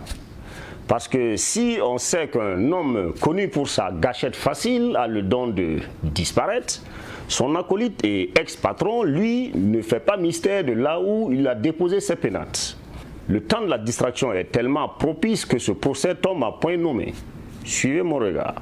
S7: Parce que si on sait qu'un homme connu pour sa gâchette facile a le don de disparaître, son acolyte et ex-patron, lui, ne fait pas mystère de là où il a déposé ses pénates. Le temps de la distraction est tellement propice que ce procès tombe à point nommé. Suivez mon regard.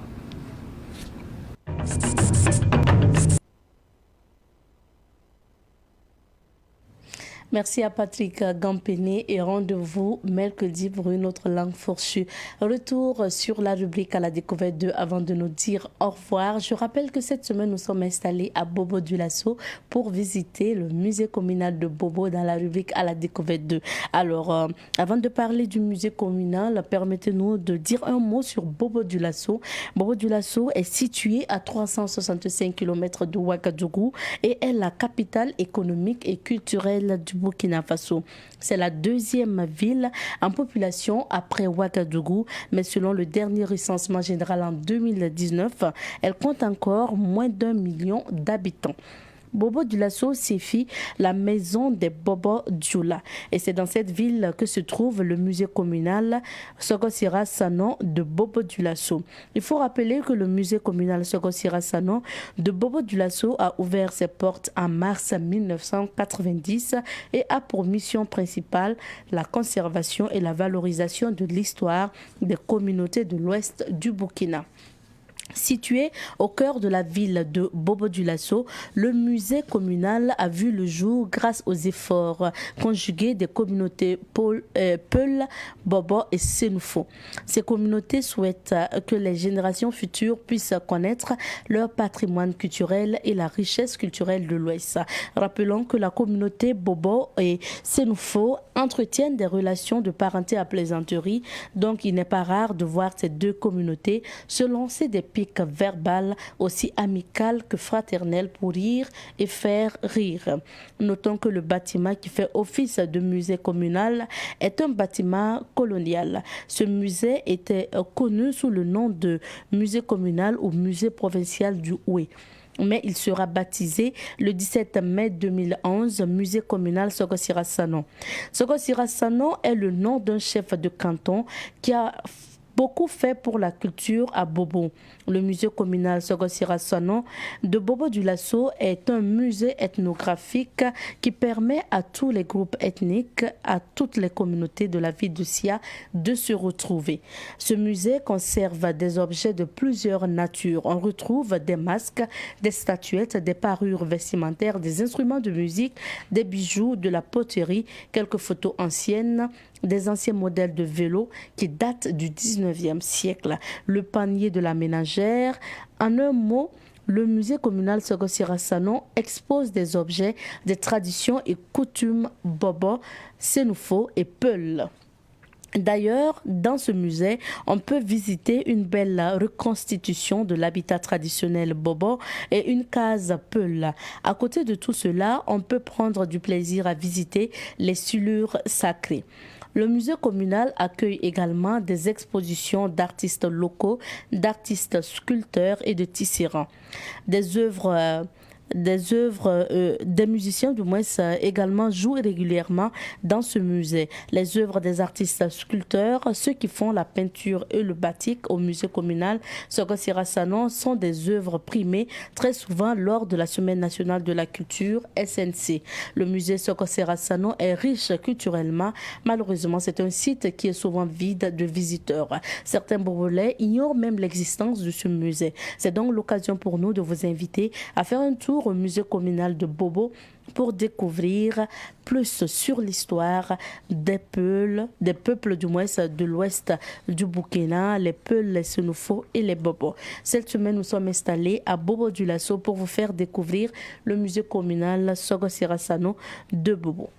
S2: Merci à Patrick Gampené et rendez-vous mercredi pour une autre langue fourchue. Retour sur la rubrique à la découverte 2 avant de nous dire au revoir. Je rappelle que cette semaine, nous sommes installés à Bobo-Dioulasso pour visiter le musée communal de Bobo dans la rubrique à la découverte 2. Alors, avant de parler du musée communal, permettez-nous de dire un mot sur Bobo-Dioulasso. Bobo-Dioulasso est situé à 365 km de Ouagadougou et est la capitale économique et culturelle du Burkina Faso. C'est la deuxième ville en population après Ouagadougou, mais selon le dernier recensement général en 2019, elle compte encore moins d'1 million d'habitants. Bobo-Dioulasso signifie la maison des Bobo Dioula. Et c'est dans cette ville que se trouve le musée communal Sogosira Sanon de Bobo-Dioulasso. Il faut rappeler que le musée communal Sogosira Sanon de Bobo-Dioulasso a ouvert ses portes en mars 1990 et a pour mission principale la conservation et la valorisation de l'histoire des communautés de l'ouest du Burkina. Situé au cœur de la ville de Bobo-Dioulasso, le musée communal a vu le jour grâce aux efforts conjugués des communautés Peul, Bobo et Sénoufo. Ces communautés souhaitent que les générations futures puissent connaître leur patrimoine culturel et la richesse culturelle de l'Ouest. Rappelons que la communauté Bobo et Sénoufo entretiennent des relations de parenté à plaisanterie, donc il n'est pas rare de voir ces deux communautés se lancer des pics verbales aussi amicales que fraternelles pour rire et faire rire. Notons que le bâtiment qui fait office de musée communal est un bâtiment colonial. Ce musée était connu sous le nom de musée communal ou musée provincial du Oué. Mais il sera baptisé le 17 mai 2011 musée communal Sogosira Sanon. Sogosira Sanon est le nom d'un chef de canton qui a beaucoup fait pour la culture à Bobo. Le musée communal Sogosira Sanon de Bobo-Dioulasso est un musée ethnographique qui permet à tous les groupes ethniques, à toutes les communautés de la ville de Sia de se retrouver. Ce musée conserve des objets de plusieurs natures. On retrouve des masques, des statuettes, des parures vestimentaires, des instruments de musique, des bijoux, de la poterie, quelques photos anciennes, des anciens modèles de vélos qui datent du 19e siècle, le panier de la ménagère. En un mot, le musée communal Sogosira Sanon expose des objets, des traditions et coutumes Bobo, Sénoufo et Peul. D'ailleurs, dans ce musée, on peut visiter une belle reconstitution de l'habitat traditionnel Bobo et une case Peul. À côté de tout cela, on peut prendre du plaisir à visiter les silures sacrées. Le musée communal accueille également des expositions d'artistes locaux, d'artistes sculpteurs et de tisserands. Des musiciens du moins également jouent régulièrement dans ce musée. Les œuvres des artistes sculpteurs, ceux qui font la peinture et le batik au musée communal Soko Sira Sano sont des œuvres primées très souvent lors de la Semaine nationale de la culture SNC. Le musée Soko Sira Sano est riche culturellement. Malheureusement, c'est un site qui est souvent vide de visiteurs. Certains Bobolais ignorent même l'existence de ce musée. C'est donc l'occasion pour nous de vous inviter à faire un tour au musée communal de Bobo pour découvrir plus sur l'histoire des peuples du moins de l'ouest du Burkina, les Peuls, les Senufo et les Bobo. Cette semaine, nous sommes installés à Bobo du Lasso pour vous faire découvrir le musée communal Soko Sira Sano de Bobo.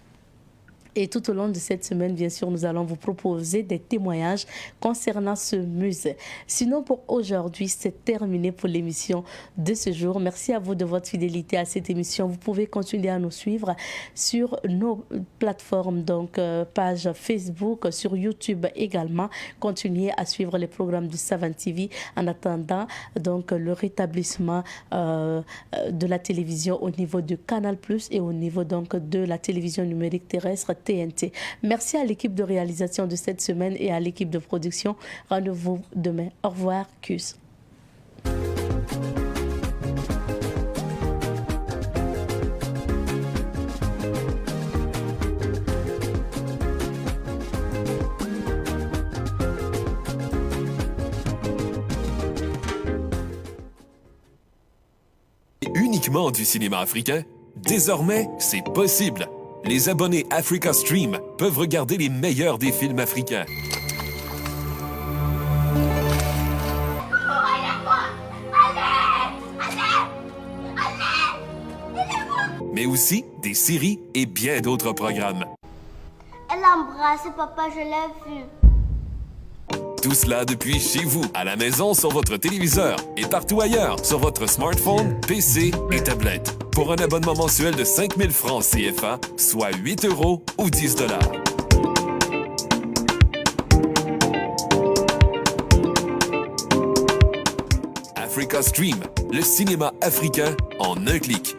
S2: Et tout au long de cette semaine, bien sûr, nous allons vous proposer des témoignages concernant ce musée. Sinon, pour aujourd'hui, c'est terminé pour l'émission de ce jour. Merci à vous de votre fidélité à cette émission. Vous pouvez continuer à nous suivre sur nos plateformes, donc page Facebook, sur YouTube également. Continuez à suivre les programmes du Savane TV en attendant donc le rétablissement de la télévision au niveau de Canal+ et au niveau donc de la télévision numérique terrestre TNT. Merci à l'équipe de réalisation de cette semaine et à l'équipe de production. Rendez-vous demain. Au revoir. Cuss.
S8: Uniquement du cinéma africain? Désormais, c'est possible. Les abonnés Africa Stream peuvent regarder les meilleurs des films africains. Mais aussi des séries et bien d'autres programmes.
S5: Elle a embrassé papa, je l'ai vu.
S8: Tout cela depuis chez vous, à la maison, sur votre téléviseur et partout ailleurs, sur votre smartphone, PC et tablette. Pour un abonnement mensuel de 5 000 francs CFA, soit 8 € ou 10 $. Africa Stream, le cinéma africain en un clic.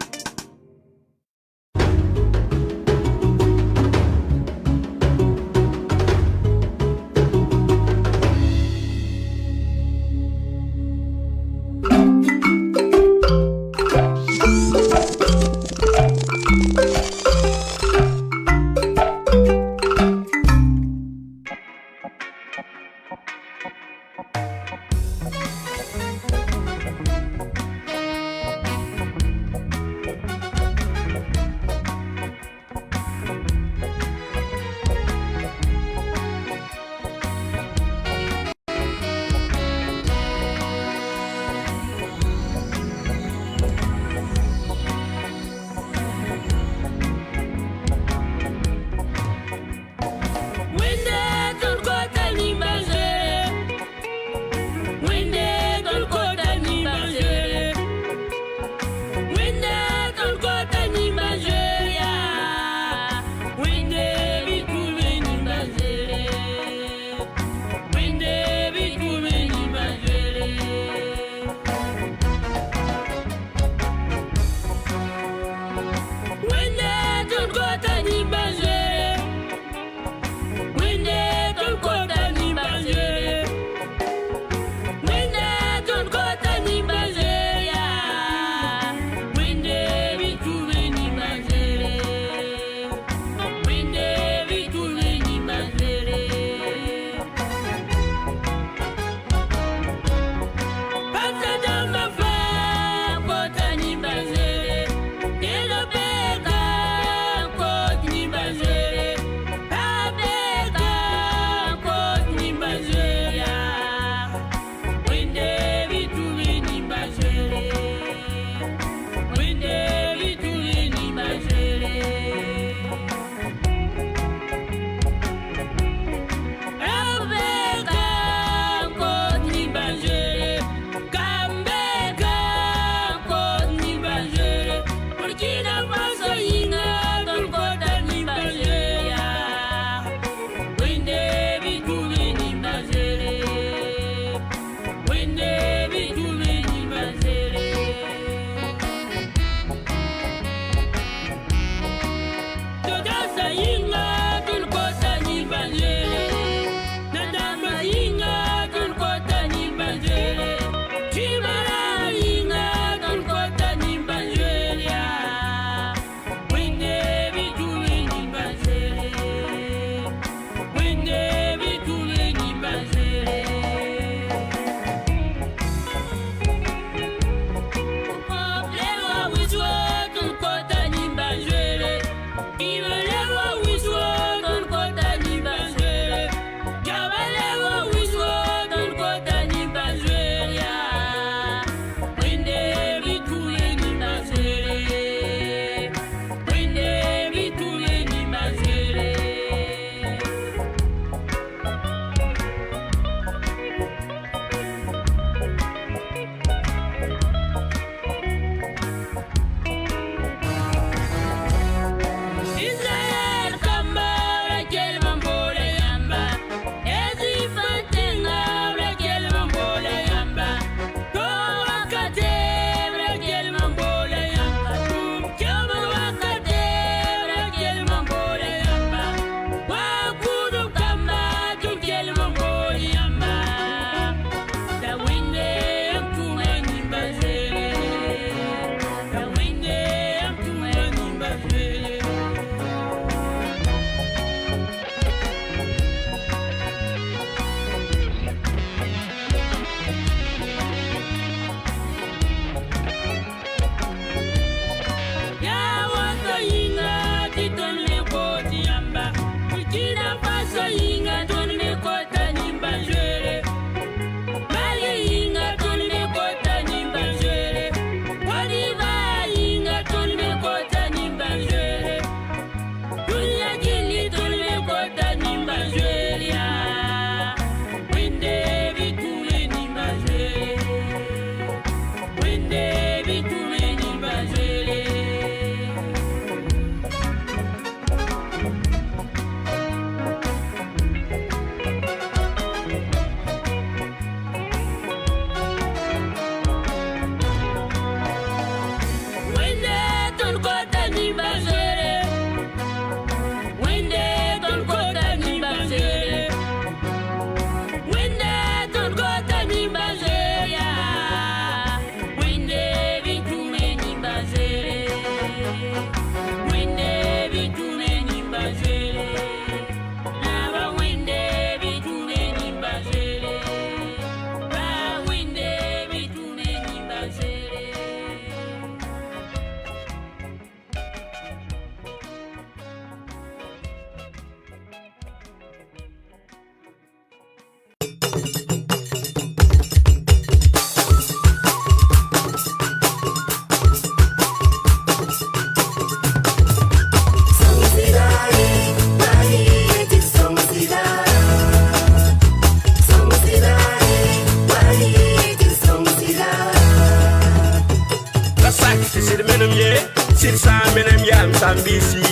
S6: sambisi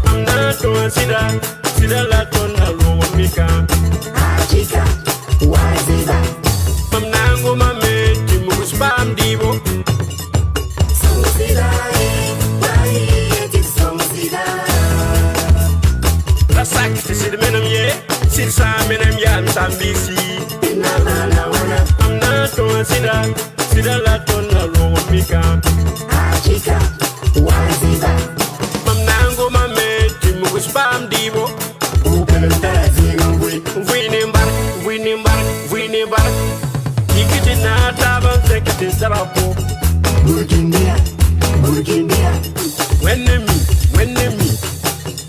S6: amna to sida sida la to na lo mika achika waziba amna ngoma me timu spam divo sida wai eti sida la sak sida menam ye sida menam ya sambisi amna to sida sida la to na lo mika achika waziba mamnango mame timu spam divo Winnie bar Ikiti na taban sekiti sarapo Burkindia When me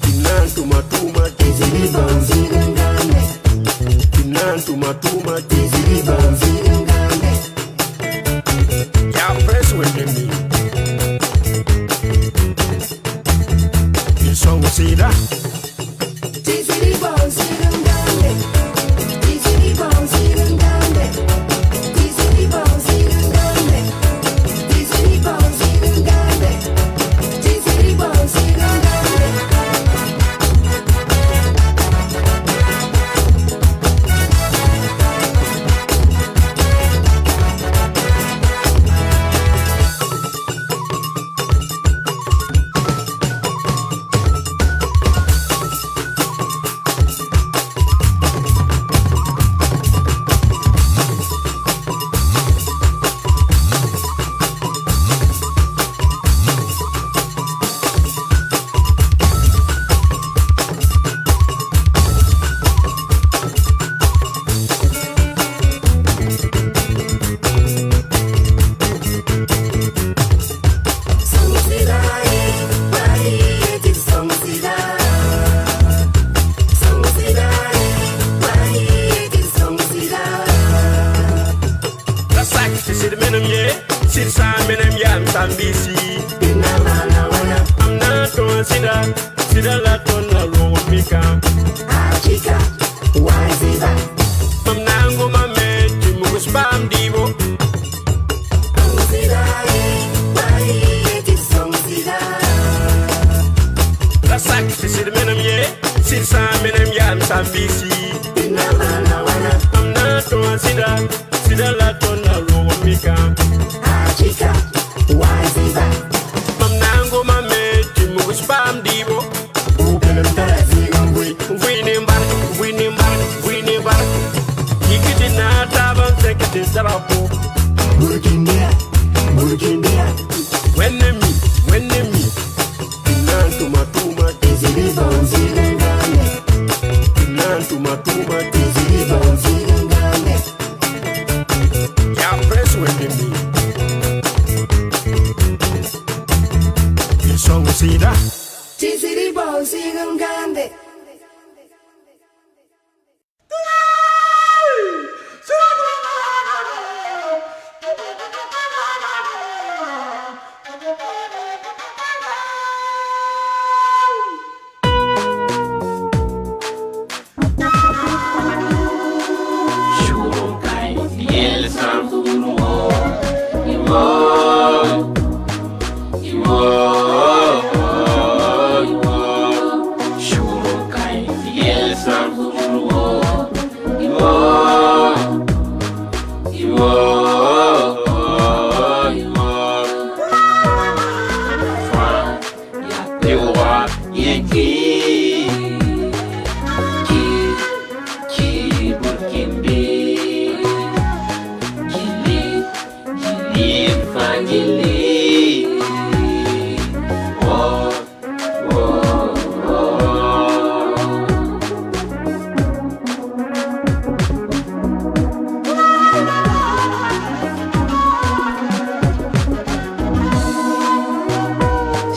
S6: Inantu matuma Tiziri banzi ngame Inantu matuma Tiziri banzi ngame Ya press when me Il songo sida Tiziri banzi ngame Tiziri banzi ngame Tiziri banzi ngame Tiziri banzi ngame Tiziri banzi ngame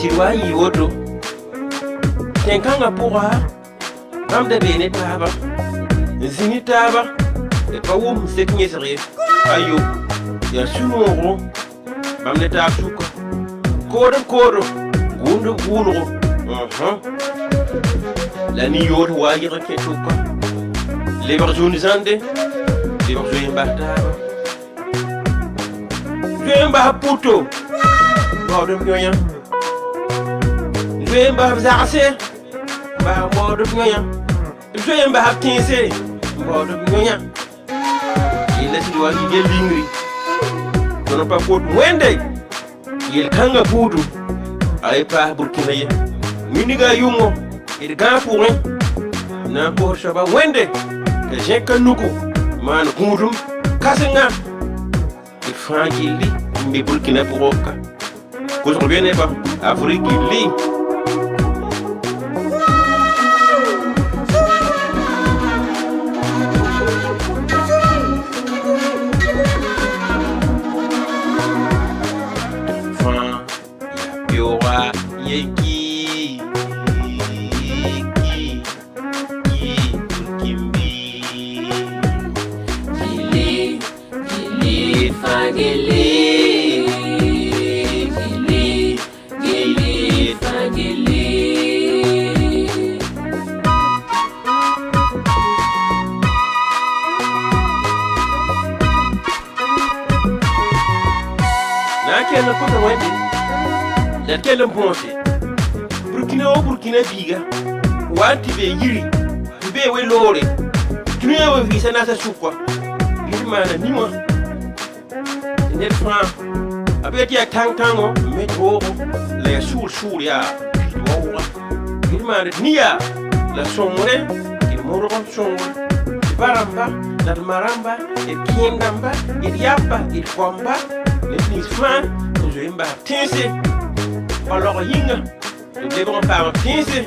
S9: Tiwayi wodo Tenkanga pura Amde bene taba Zini taba E pa wum sek nyesere Ayo Ya sunoro Bamne tab suka Kodo Gundo La ni yod wayi rake tuka Lever juni zande Lever juni mbahtaba Juni mbahaputo Baudem nyonya Jouer mba zaase. Mba modo ngoya. Jouer mba haptinse. Modo ngoya. Il laisse doit y lingri. Non pas pour wende. Il kanga budu. Ay pa Burkina ye. Miniga yumo. Il gan pour rien. Na pour shaba wende. Que j'ai que nuku. Man gudum. Kasenga. Il frangili. Mbi Burkina pour oka. Que je revienne pas. Afrique li. Quel bonté Burkina biga wanti be yiri be we lore kinu we visa na sa sukwa mana nima net fa abeti ya tango metro le sur ya wa mana niya la somore il moro somore baramba la maramba e kindamba e yapa e kwamba le nisma je imba tense. Alors yinga, nous devons pas me pincer,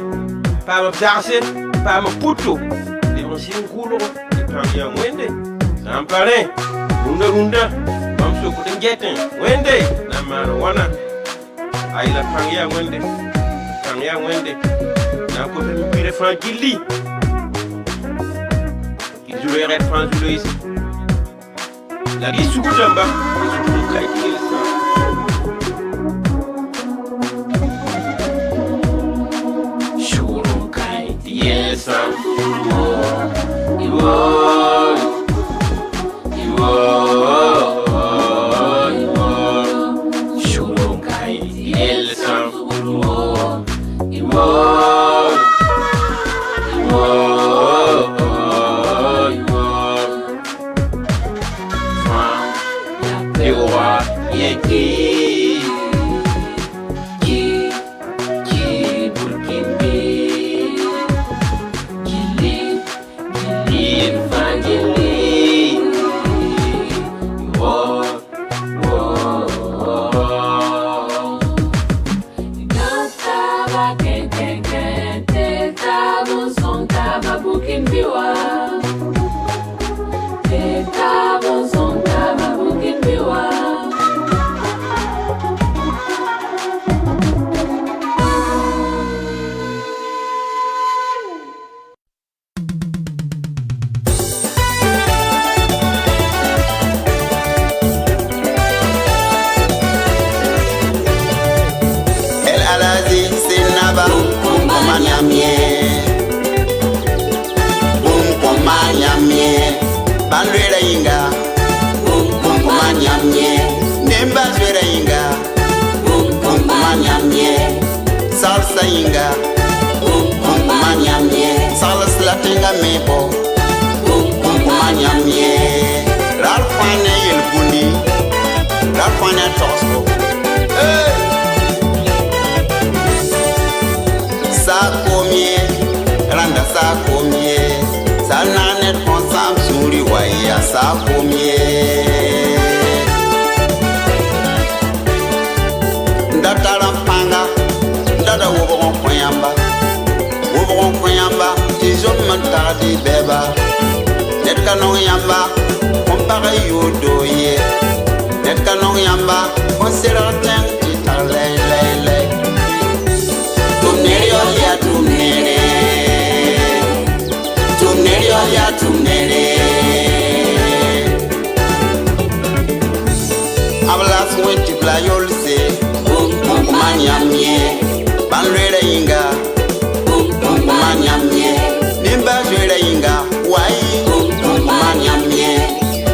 S9: pas me zarcer, pas me puto. Nous devons s'y couler, et quand il y a wende, ça me paraît, runda, comme ce que tu gêtes, wende, la marijuana. Aïe la pangia wende, n'a pas de pire fan qui lit. Il jouerait France ici. La vie sous jamba, sous le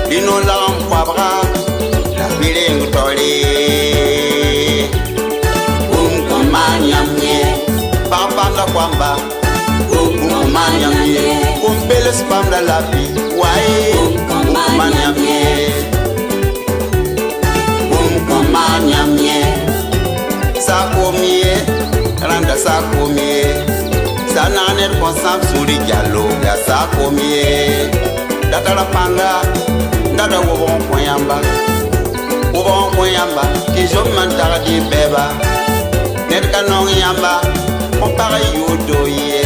S10: Dino la poivra, la bilingue tolé. spam da lapi Wai Kumanya mie Kumanya mie Sako mie Randa sako mie Sananer konsam suri jalo Ya sako mie Data la panga Dada wobon koyamba Wobon koyamba Kijom man tardi beba Net kanong yamba On para yudo ye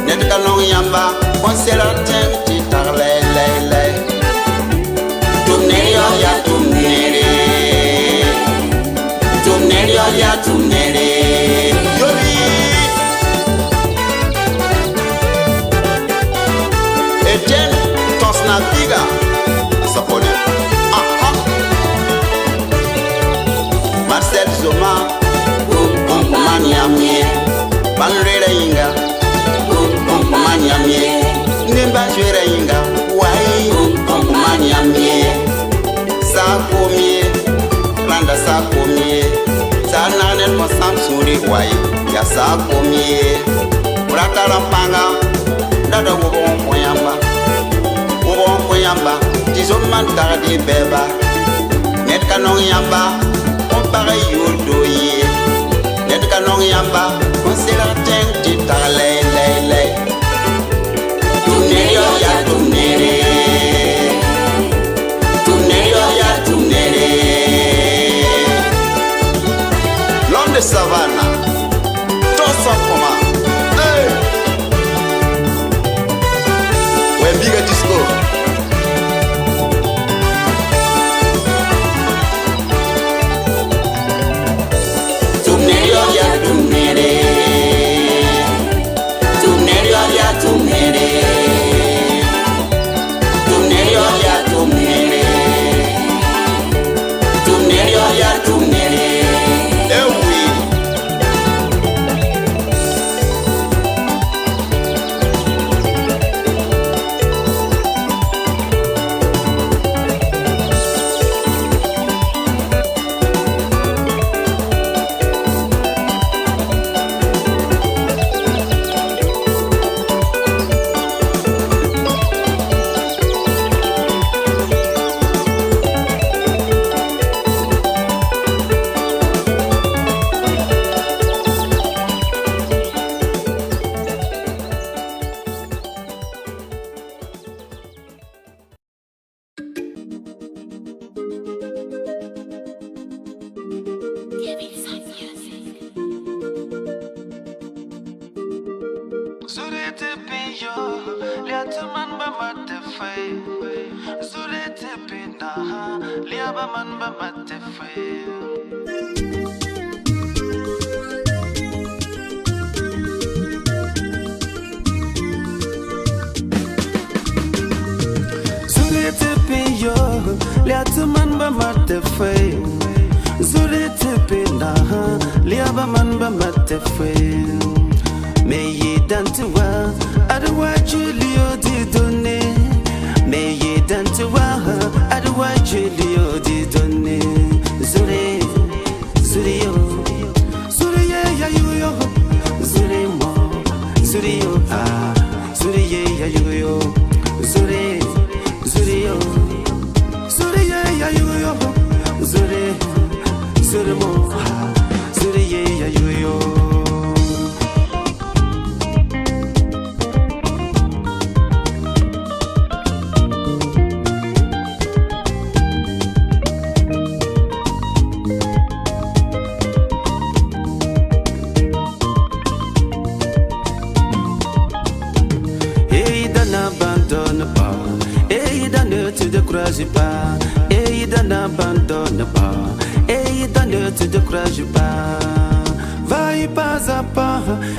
S10: Net kanong yamba On se la ten ti tarle le le Tumneri ya tumneri Tumneri ya tumneri Yobi Etienne Tosna Piga Sapone Marcel Zoma Kumanya mie Banrere inga Kumanya mie Nimba jwere inga Wai Kumanya mie Sako mie Randa sako mie Sananer konsam suri wai Ya sako mie Urata rampanga Dada wobon koyamba Wobon koyamba Tizom man tardi beba Net kanong yamba On pare yudo ye Net kanong yamba On se la ten ti tarle le le Tumneri ya tumneri Tumneri ya tumneri L'homme de savane Tosso koma Hey Wembiga disco Tumneri ya tumneri Tumneri ya tumneri Tumneri ya tumneri Tumneri ya tumneri Eh oui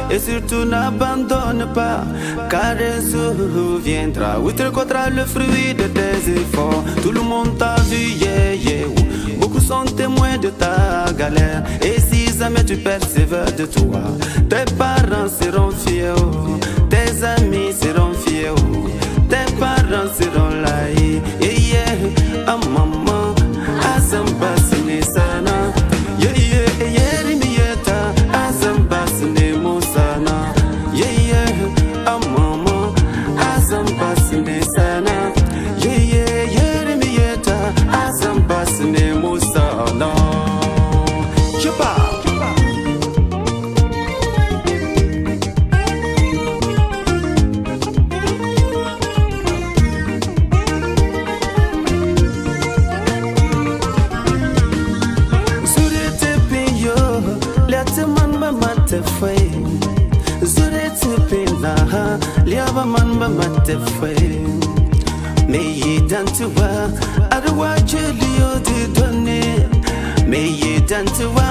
S11: Et surtout n'abandonne pas, car un jour viendra où tu rencontreras le fruit de tes efforts. Tout le monde t'a vu, yeah, yeah. Beaucoup sont témoins de ta galère. Et si jamais tu persévères de toi, tes parents seront fiers, tes amis seront fiers, tes parents seront là. Yeah, yeah, ah maman, ah samba sine sana. Yeah, yeah, yeah, rimieta, ah samba sine mosana. Yeah, yeah, ah maman, ah samba te fouet. Mais il est dans toi, à droite je lui ai donné. Mais il est dans toi,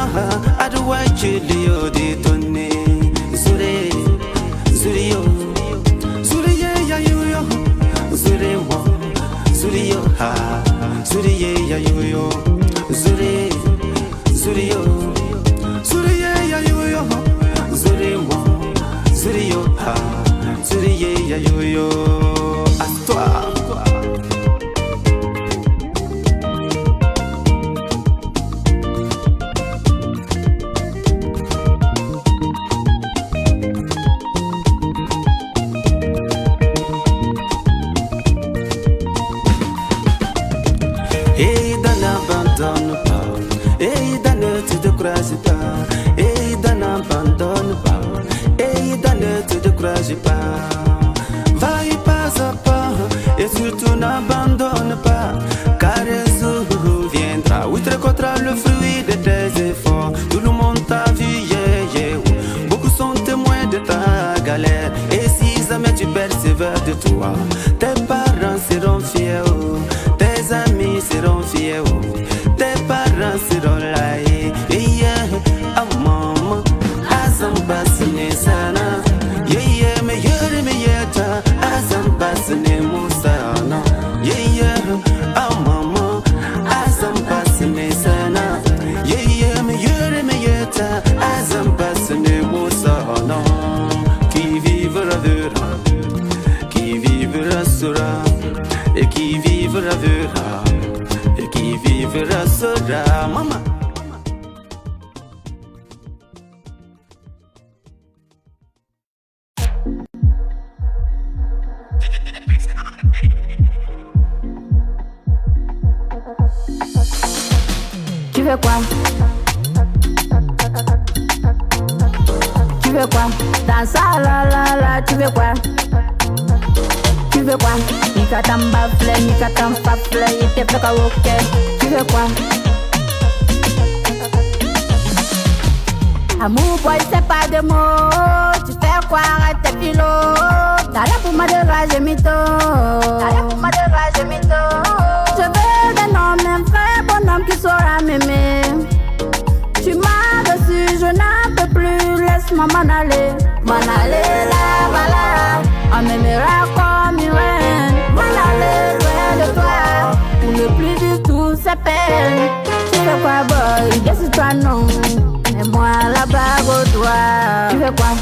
S11: à droite je lui ai donné. Zure, zure yo, zure ya yo yo, zure mo, zure yo ha, zure ya yo yo, zure, zure yo, zure ya yo yo, zure mo, zure yo ha, zure ya yo yo. À toi. N'abandonne pas, et ne te décourage pas, et n'abandonne pas, et ne te décourage pas. Va y pas à pas, et surtout n'abandonne pas, car Jésus viendra. Oui, tu récolteras le fruit de tes efforts. Tout le monde t'a vu, yeah, yeah. Beaucoup sont témoins de ta galère, et si jamais tu persévères de toi, tes parents seront fiers. Tes amis seront fiers, tes parents seront là. Yeah, oh maman, azambasine sana. Yeah, me yere me yeta, azambasine musana. Yeah, oh maman, azambasine sana. Yeah, me yere me yeta, azambasine musana. Qui vivra verra, qui vivra sera. Et qui vivra verra, et qui vivra sera, maman.
S12: Tu veux quoi? Tu veux quoi? Dans ça, la, tu veux quoi? Tu veux quoi? Nika tamba fleur, nika tamba fleur, il te fait karaoké. Tu veux quoi? Amour boy, c'est pas de mots. Tu fais quoi? Arrête tes pilotes. T'as l'air pour moi de rage mytho. T'as l'air pour moi de rage mytho. Je veux d'un homme, un vrai bonhomme qui saura m'aimer. Tu m'as reçu, je n'en peux plus. Laisse-moi m'en aller là, voilà. On m'aimera comme une reine. M'en aller loin de toi, pour ne plus du tout sa peine. Tu veux quoi, boy? Décide-toi non, et moi la bague au doigt. Tu veux quoi?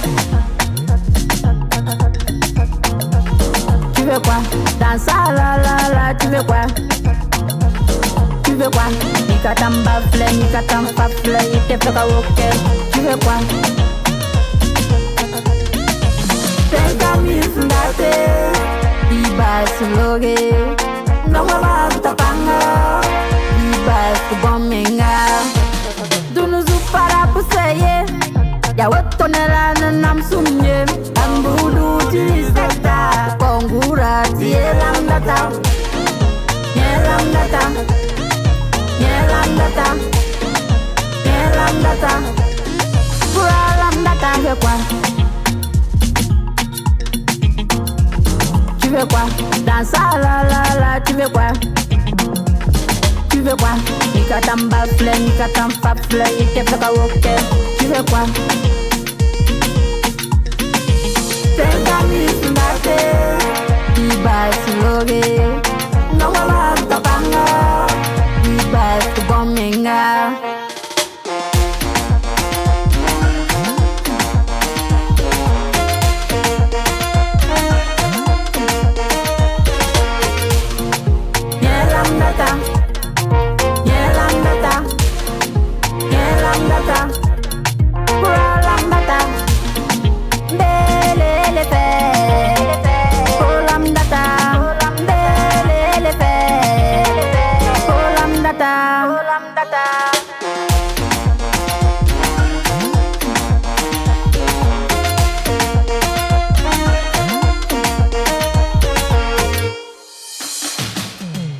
S12: Tu veux quoi? Dans ça, la, tu veux quoi? Tu veux quoi? Nika tamba fleur, nika tamba fleur, il te fait karaoké. Tu veux quoi? Tenga misundate, ibas loge, no mama tapanga, ibas kubomenga. Dunuzu para puseye, ya wetonela na namsumye, ambudu tisekta, kongura tielam data, yelam data, yelam data, yelam data, puralam data, je quoi? Tu veux quoi? Dans ça, la, tu veux quoi? Tu veux quoi? Nika tamba fleur, nika tamba fleur, il te fait karaoké. Tu veux quoi? Tenga misundate, ibas loge, no mama tapanga, ibas kubomenga.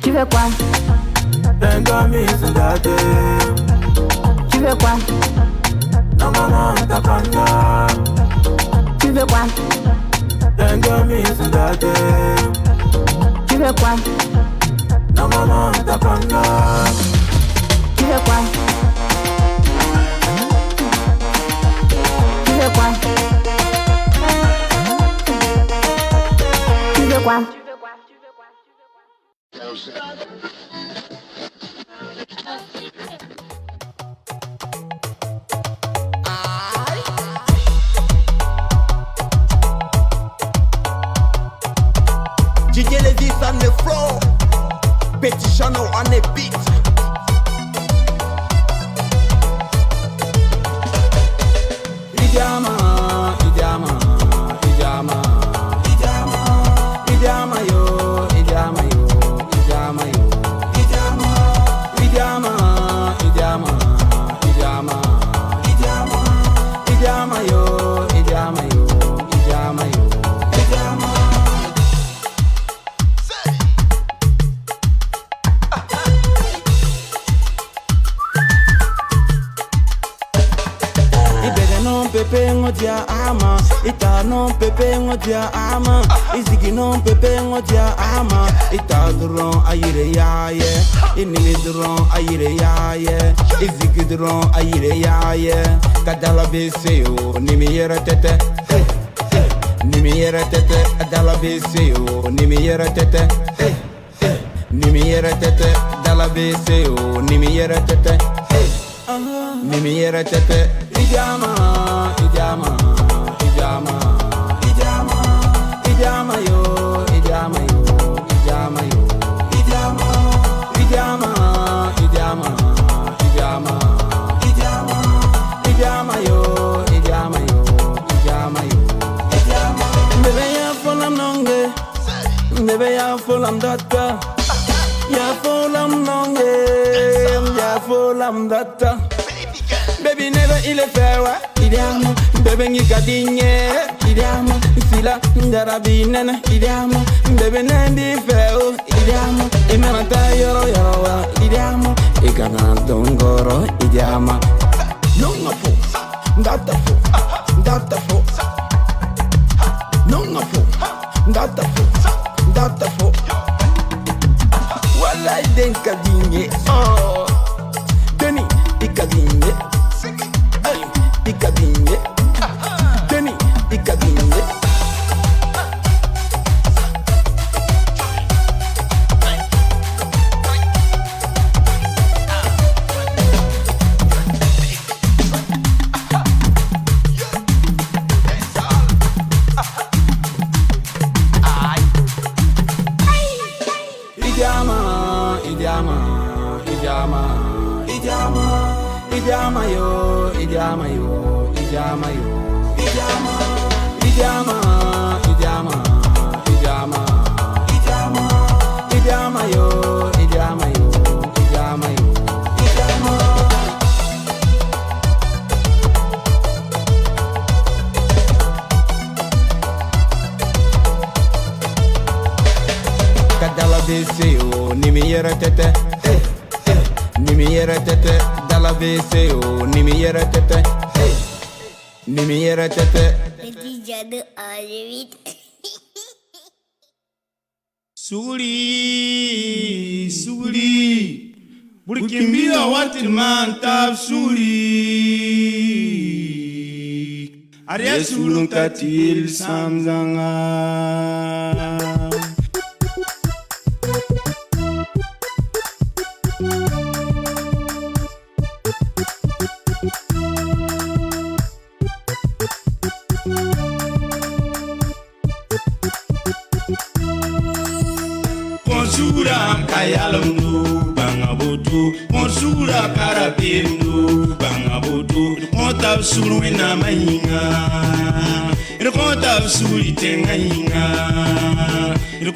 S12: Tu veux quoi? Tu veux quoi? Tu veux quoi?
S6: Benjamin Sindate.
S12: Tu veux quoi?
S6: Non maman Tapanga.
S12: Tu veux quoi? Tu veux quoi? Tu veux quoi?
S10: DJ Levis on the floor. Petit Chano on the beat.
S11: Idiama, Idiama, Idiama, Idiama, Idiama yo, Idiama yo, Idiama yo, Idiama, Idiama, Idiama, Idiama, Idiama, Idiama yo, Idiama yo, Idiama yo, Idiama. Ibere non pepe ngodia ama, ita non pepe ngodia ama, izigi non pepe ngodia ama, ita dron ayire yaye, inimi dron ayire yaye, izigi dron ayire yaye, kadala bese yo, nimi yere tete, nimi yere tete, kadala bese yo, nimi yere tete, nimi yere tete, dala bese yo, nimi yere tete, nimi yere tete. Idiama, Idiama, Idiama, Idiama, Idiama yo, Idiama yo, Idiama yo, Idiama, Idiama, Idiama, Idiama, Idiama, Idiama yo, Idiama yo, Idiama yo, Idiama. Bebe ya folam nonge, bebe ya folam data, ya folam nonge, ya folam data. Baby never il est fait ouais Idiama Baby ngi kadinye Idiama Sila ndarabinana Idiama Baby nendi fait oh Idiama Imenata yoro yoro wa Idiama Ikana dongoro Idiama Nonga fo Ndata fo Ndata fo Nonga fo Ndata fo Ndata fo Wala iden kadinye oh Deni ikadinye Ikadinye, Teni, Ikadinye. Idiama, Idiama, Idiama, Idiama. Idiama yo, Idiama yo, Idiama yo, Idiama, Idiama, Idiama, Idiama, Idiama, Idiama yo, Idiama yo, Idiama yo, Idiama. Kadala dese yo, nimi yere tete, nimi yere tete. La WC oh, nimi yere tete, nimi yere tete.
S5: Petit Jado en 8.
S6: Suri, Suri, Burkimbia watil man tab Suri. Arya sulun katil samzanga. Konsura kayalandu bangabutu konsura karapindu bangabutu konta suru ina mainga konta suri tengainga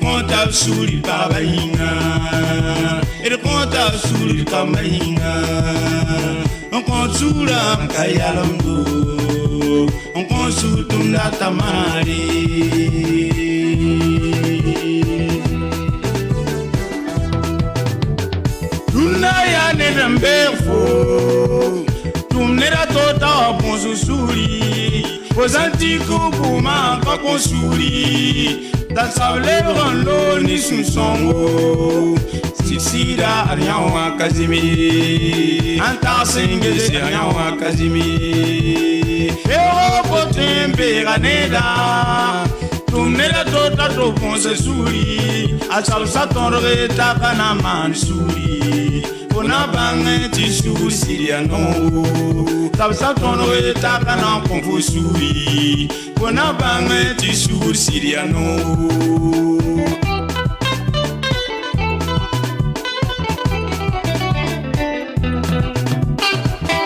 S6: konta suri babainga konta suri kamainga konsura kayalandu konsutum datamari. Ya nemberfo tumnera tota bonsusuri Ozantiku Puma Kakonsuri, ta sable Rando ni Sunsongo, Sisida Ariawa Kazimi, Anta Singé Ariawa Kazimi, Ero Tembe Raneda, Tumela Tota Toponse Suri, Asal Satonre Takana Mansuri. Ona bange ti suri siriano tabsa tono eta kana konfu suri ona bange ti suri siriano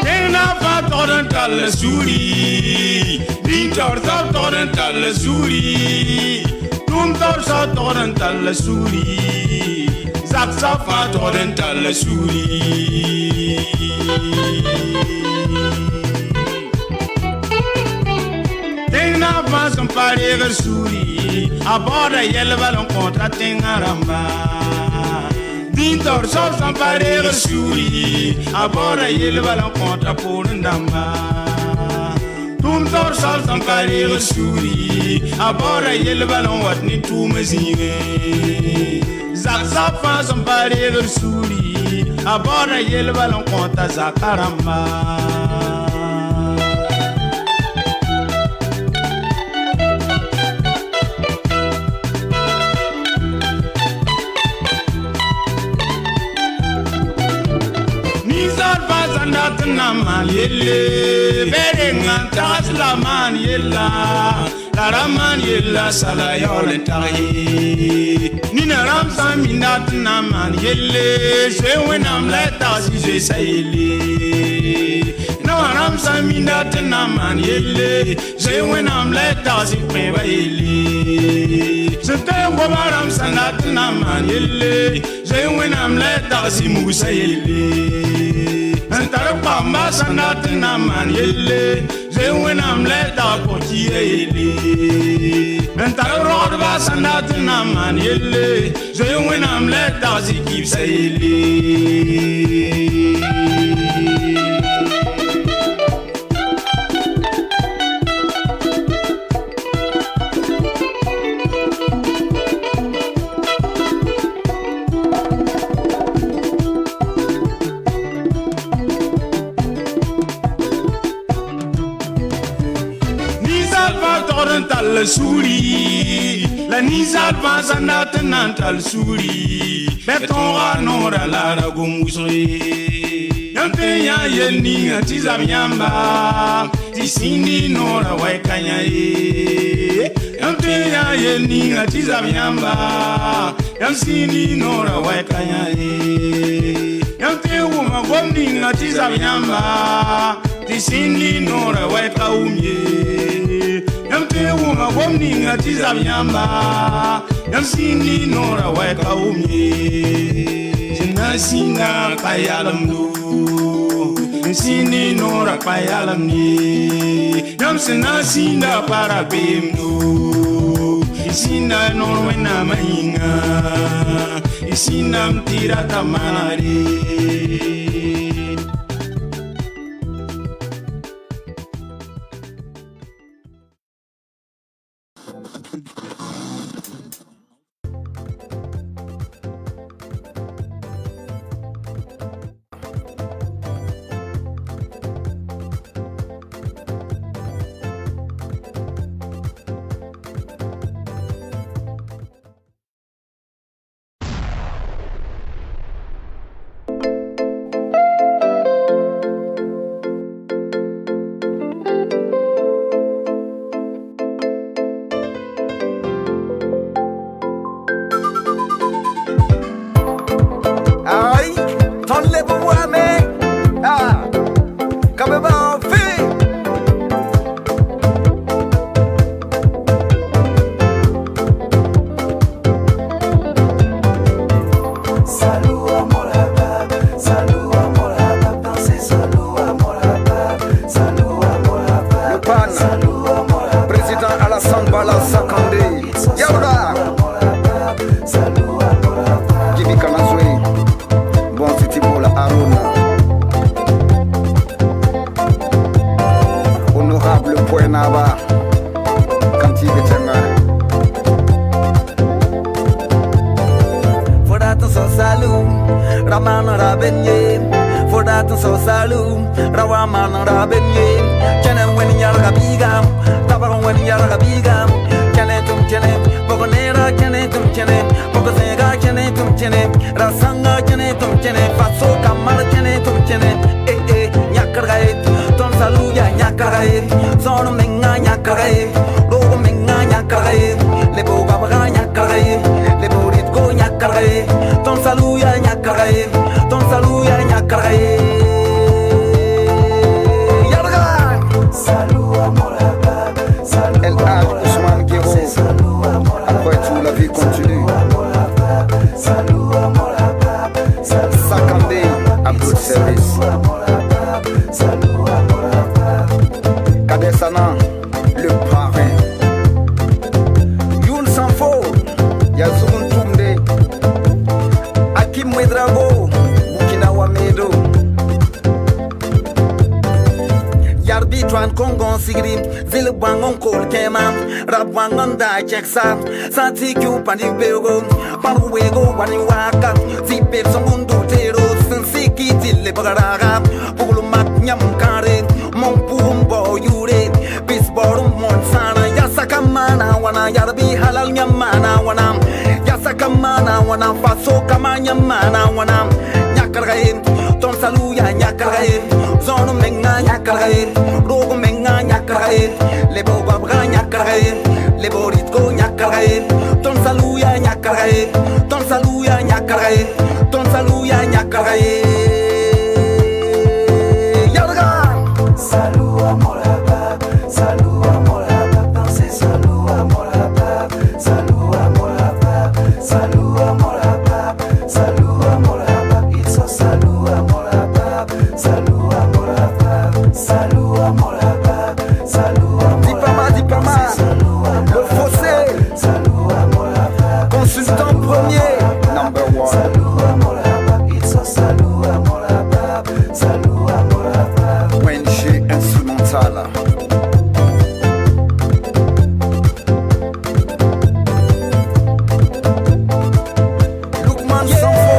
S6: Tena fa torental suri Dintor sa torental suri Tum tor sa torental suri Zaksa fa torental suri Tena fa son pareer suri Aborda yel balon contra tengaramba Dintor so son pareer suri Aborda yel balon contra porundamba Tum tor so son pareer suri Aborda yel balon wat ni tumezine Zaksa son pareer suri Aborda yel balon contra zakaramba Nizar naman yelle Berengan tas laman yella Laraman yella sala yolentahi Nina ram saminat naman yelle Sewenam leta si je sayele Nawaram saminat naman yelle Sewenam leta si preba yelle Sete wabaram sanat naman yelle Sewenam leta si musa yelle Antara pamba sanat naman yelle Zewenam leta koti yelle Antara rodba sanat naman yelle Zewenam leta zikip sa yelle Suri la nizal vanzanat nantal suri beton ranora la ragomusri yante ya yelni atiza myamba tisini nora waikanya yante ya yelni atiza myamba yansini nora waikanya yante uma gomni atiza myamba tisini nora waikaumye Yamte uma gomni ngati zamyamba Yamsini nora waika umye Sinasina kayalamdu Sini nora kayalamni Yamsinasina parabimdu Isina norwena mainga Isina mtira tamanari
S11: so salu Ramana rabenye Fodatun so salu Rawamana rabenye Chenen wen yarga bigam Tabaron wen yarga bigam Chenetum chenem Bogonera chenetum chenem Bogosega chenetum chenem Rasanga chenetum chenem Faso kamar chenetum chenem Nyakargae Ton salu ya nyakargae Zono menga nyakargae Rogo menga nyakargae Lebo babra nyakargae Lebo ritko nyakargae Ton salu ya nyakargae Ton salu ya nyakargae Yarga Salut à mon labab El Haj Ousmane Guiro Après tout la vie continue Salut à mon labab Sakandé Abdul Service Kadesana, le parrain Youn Sanfo, Yazoukoun Toumde Hakim Ouedraogo, Burkina Wamedo Yarbi Twan Kongon Sigri, Zilbangon Kol Kemam Rabwangon Da Cheksa, Santi Kyu Pandi Bego Panuego Waniwaka, Zipep Songundu Tero, Sensiki Tile Bagaraga, Pulumak Nyam Kare Mon Pumbo Yure, Bisborum Monsana, Yasakamana, Wana Yarbi Halal Yamana, Wana Yasakamana, Wana Faso Kamanya Mana, Wana Nyakarae, Ton Saluya Nyakarae, Zono Menga Nyakarae, Rogo Menga Nyakarae, Lebo Babra Nyakarae, Lebo Ritko Nyakarae, Ton Saluya Nyakarae, Ton Saluya Nyakarae, Ton Saluya Nyakarae. Salut à mon labab, salut à mon labab, dansez salut à mon labab, salut à mon labab, salut à mon labab, salut à mon labab, ils sont salut à mon labab, salut à mon labab, salut à mon labab, salut à mon labab, Dipama, le fossé, salut à mon labab, consultant premier, number one, salut à mon labab, ils sont salut à mon labab, salut à mon labab, Wenji instrumental. Lookman Sanfo,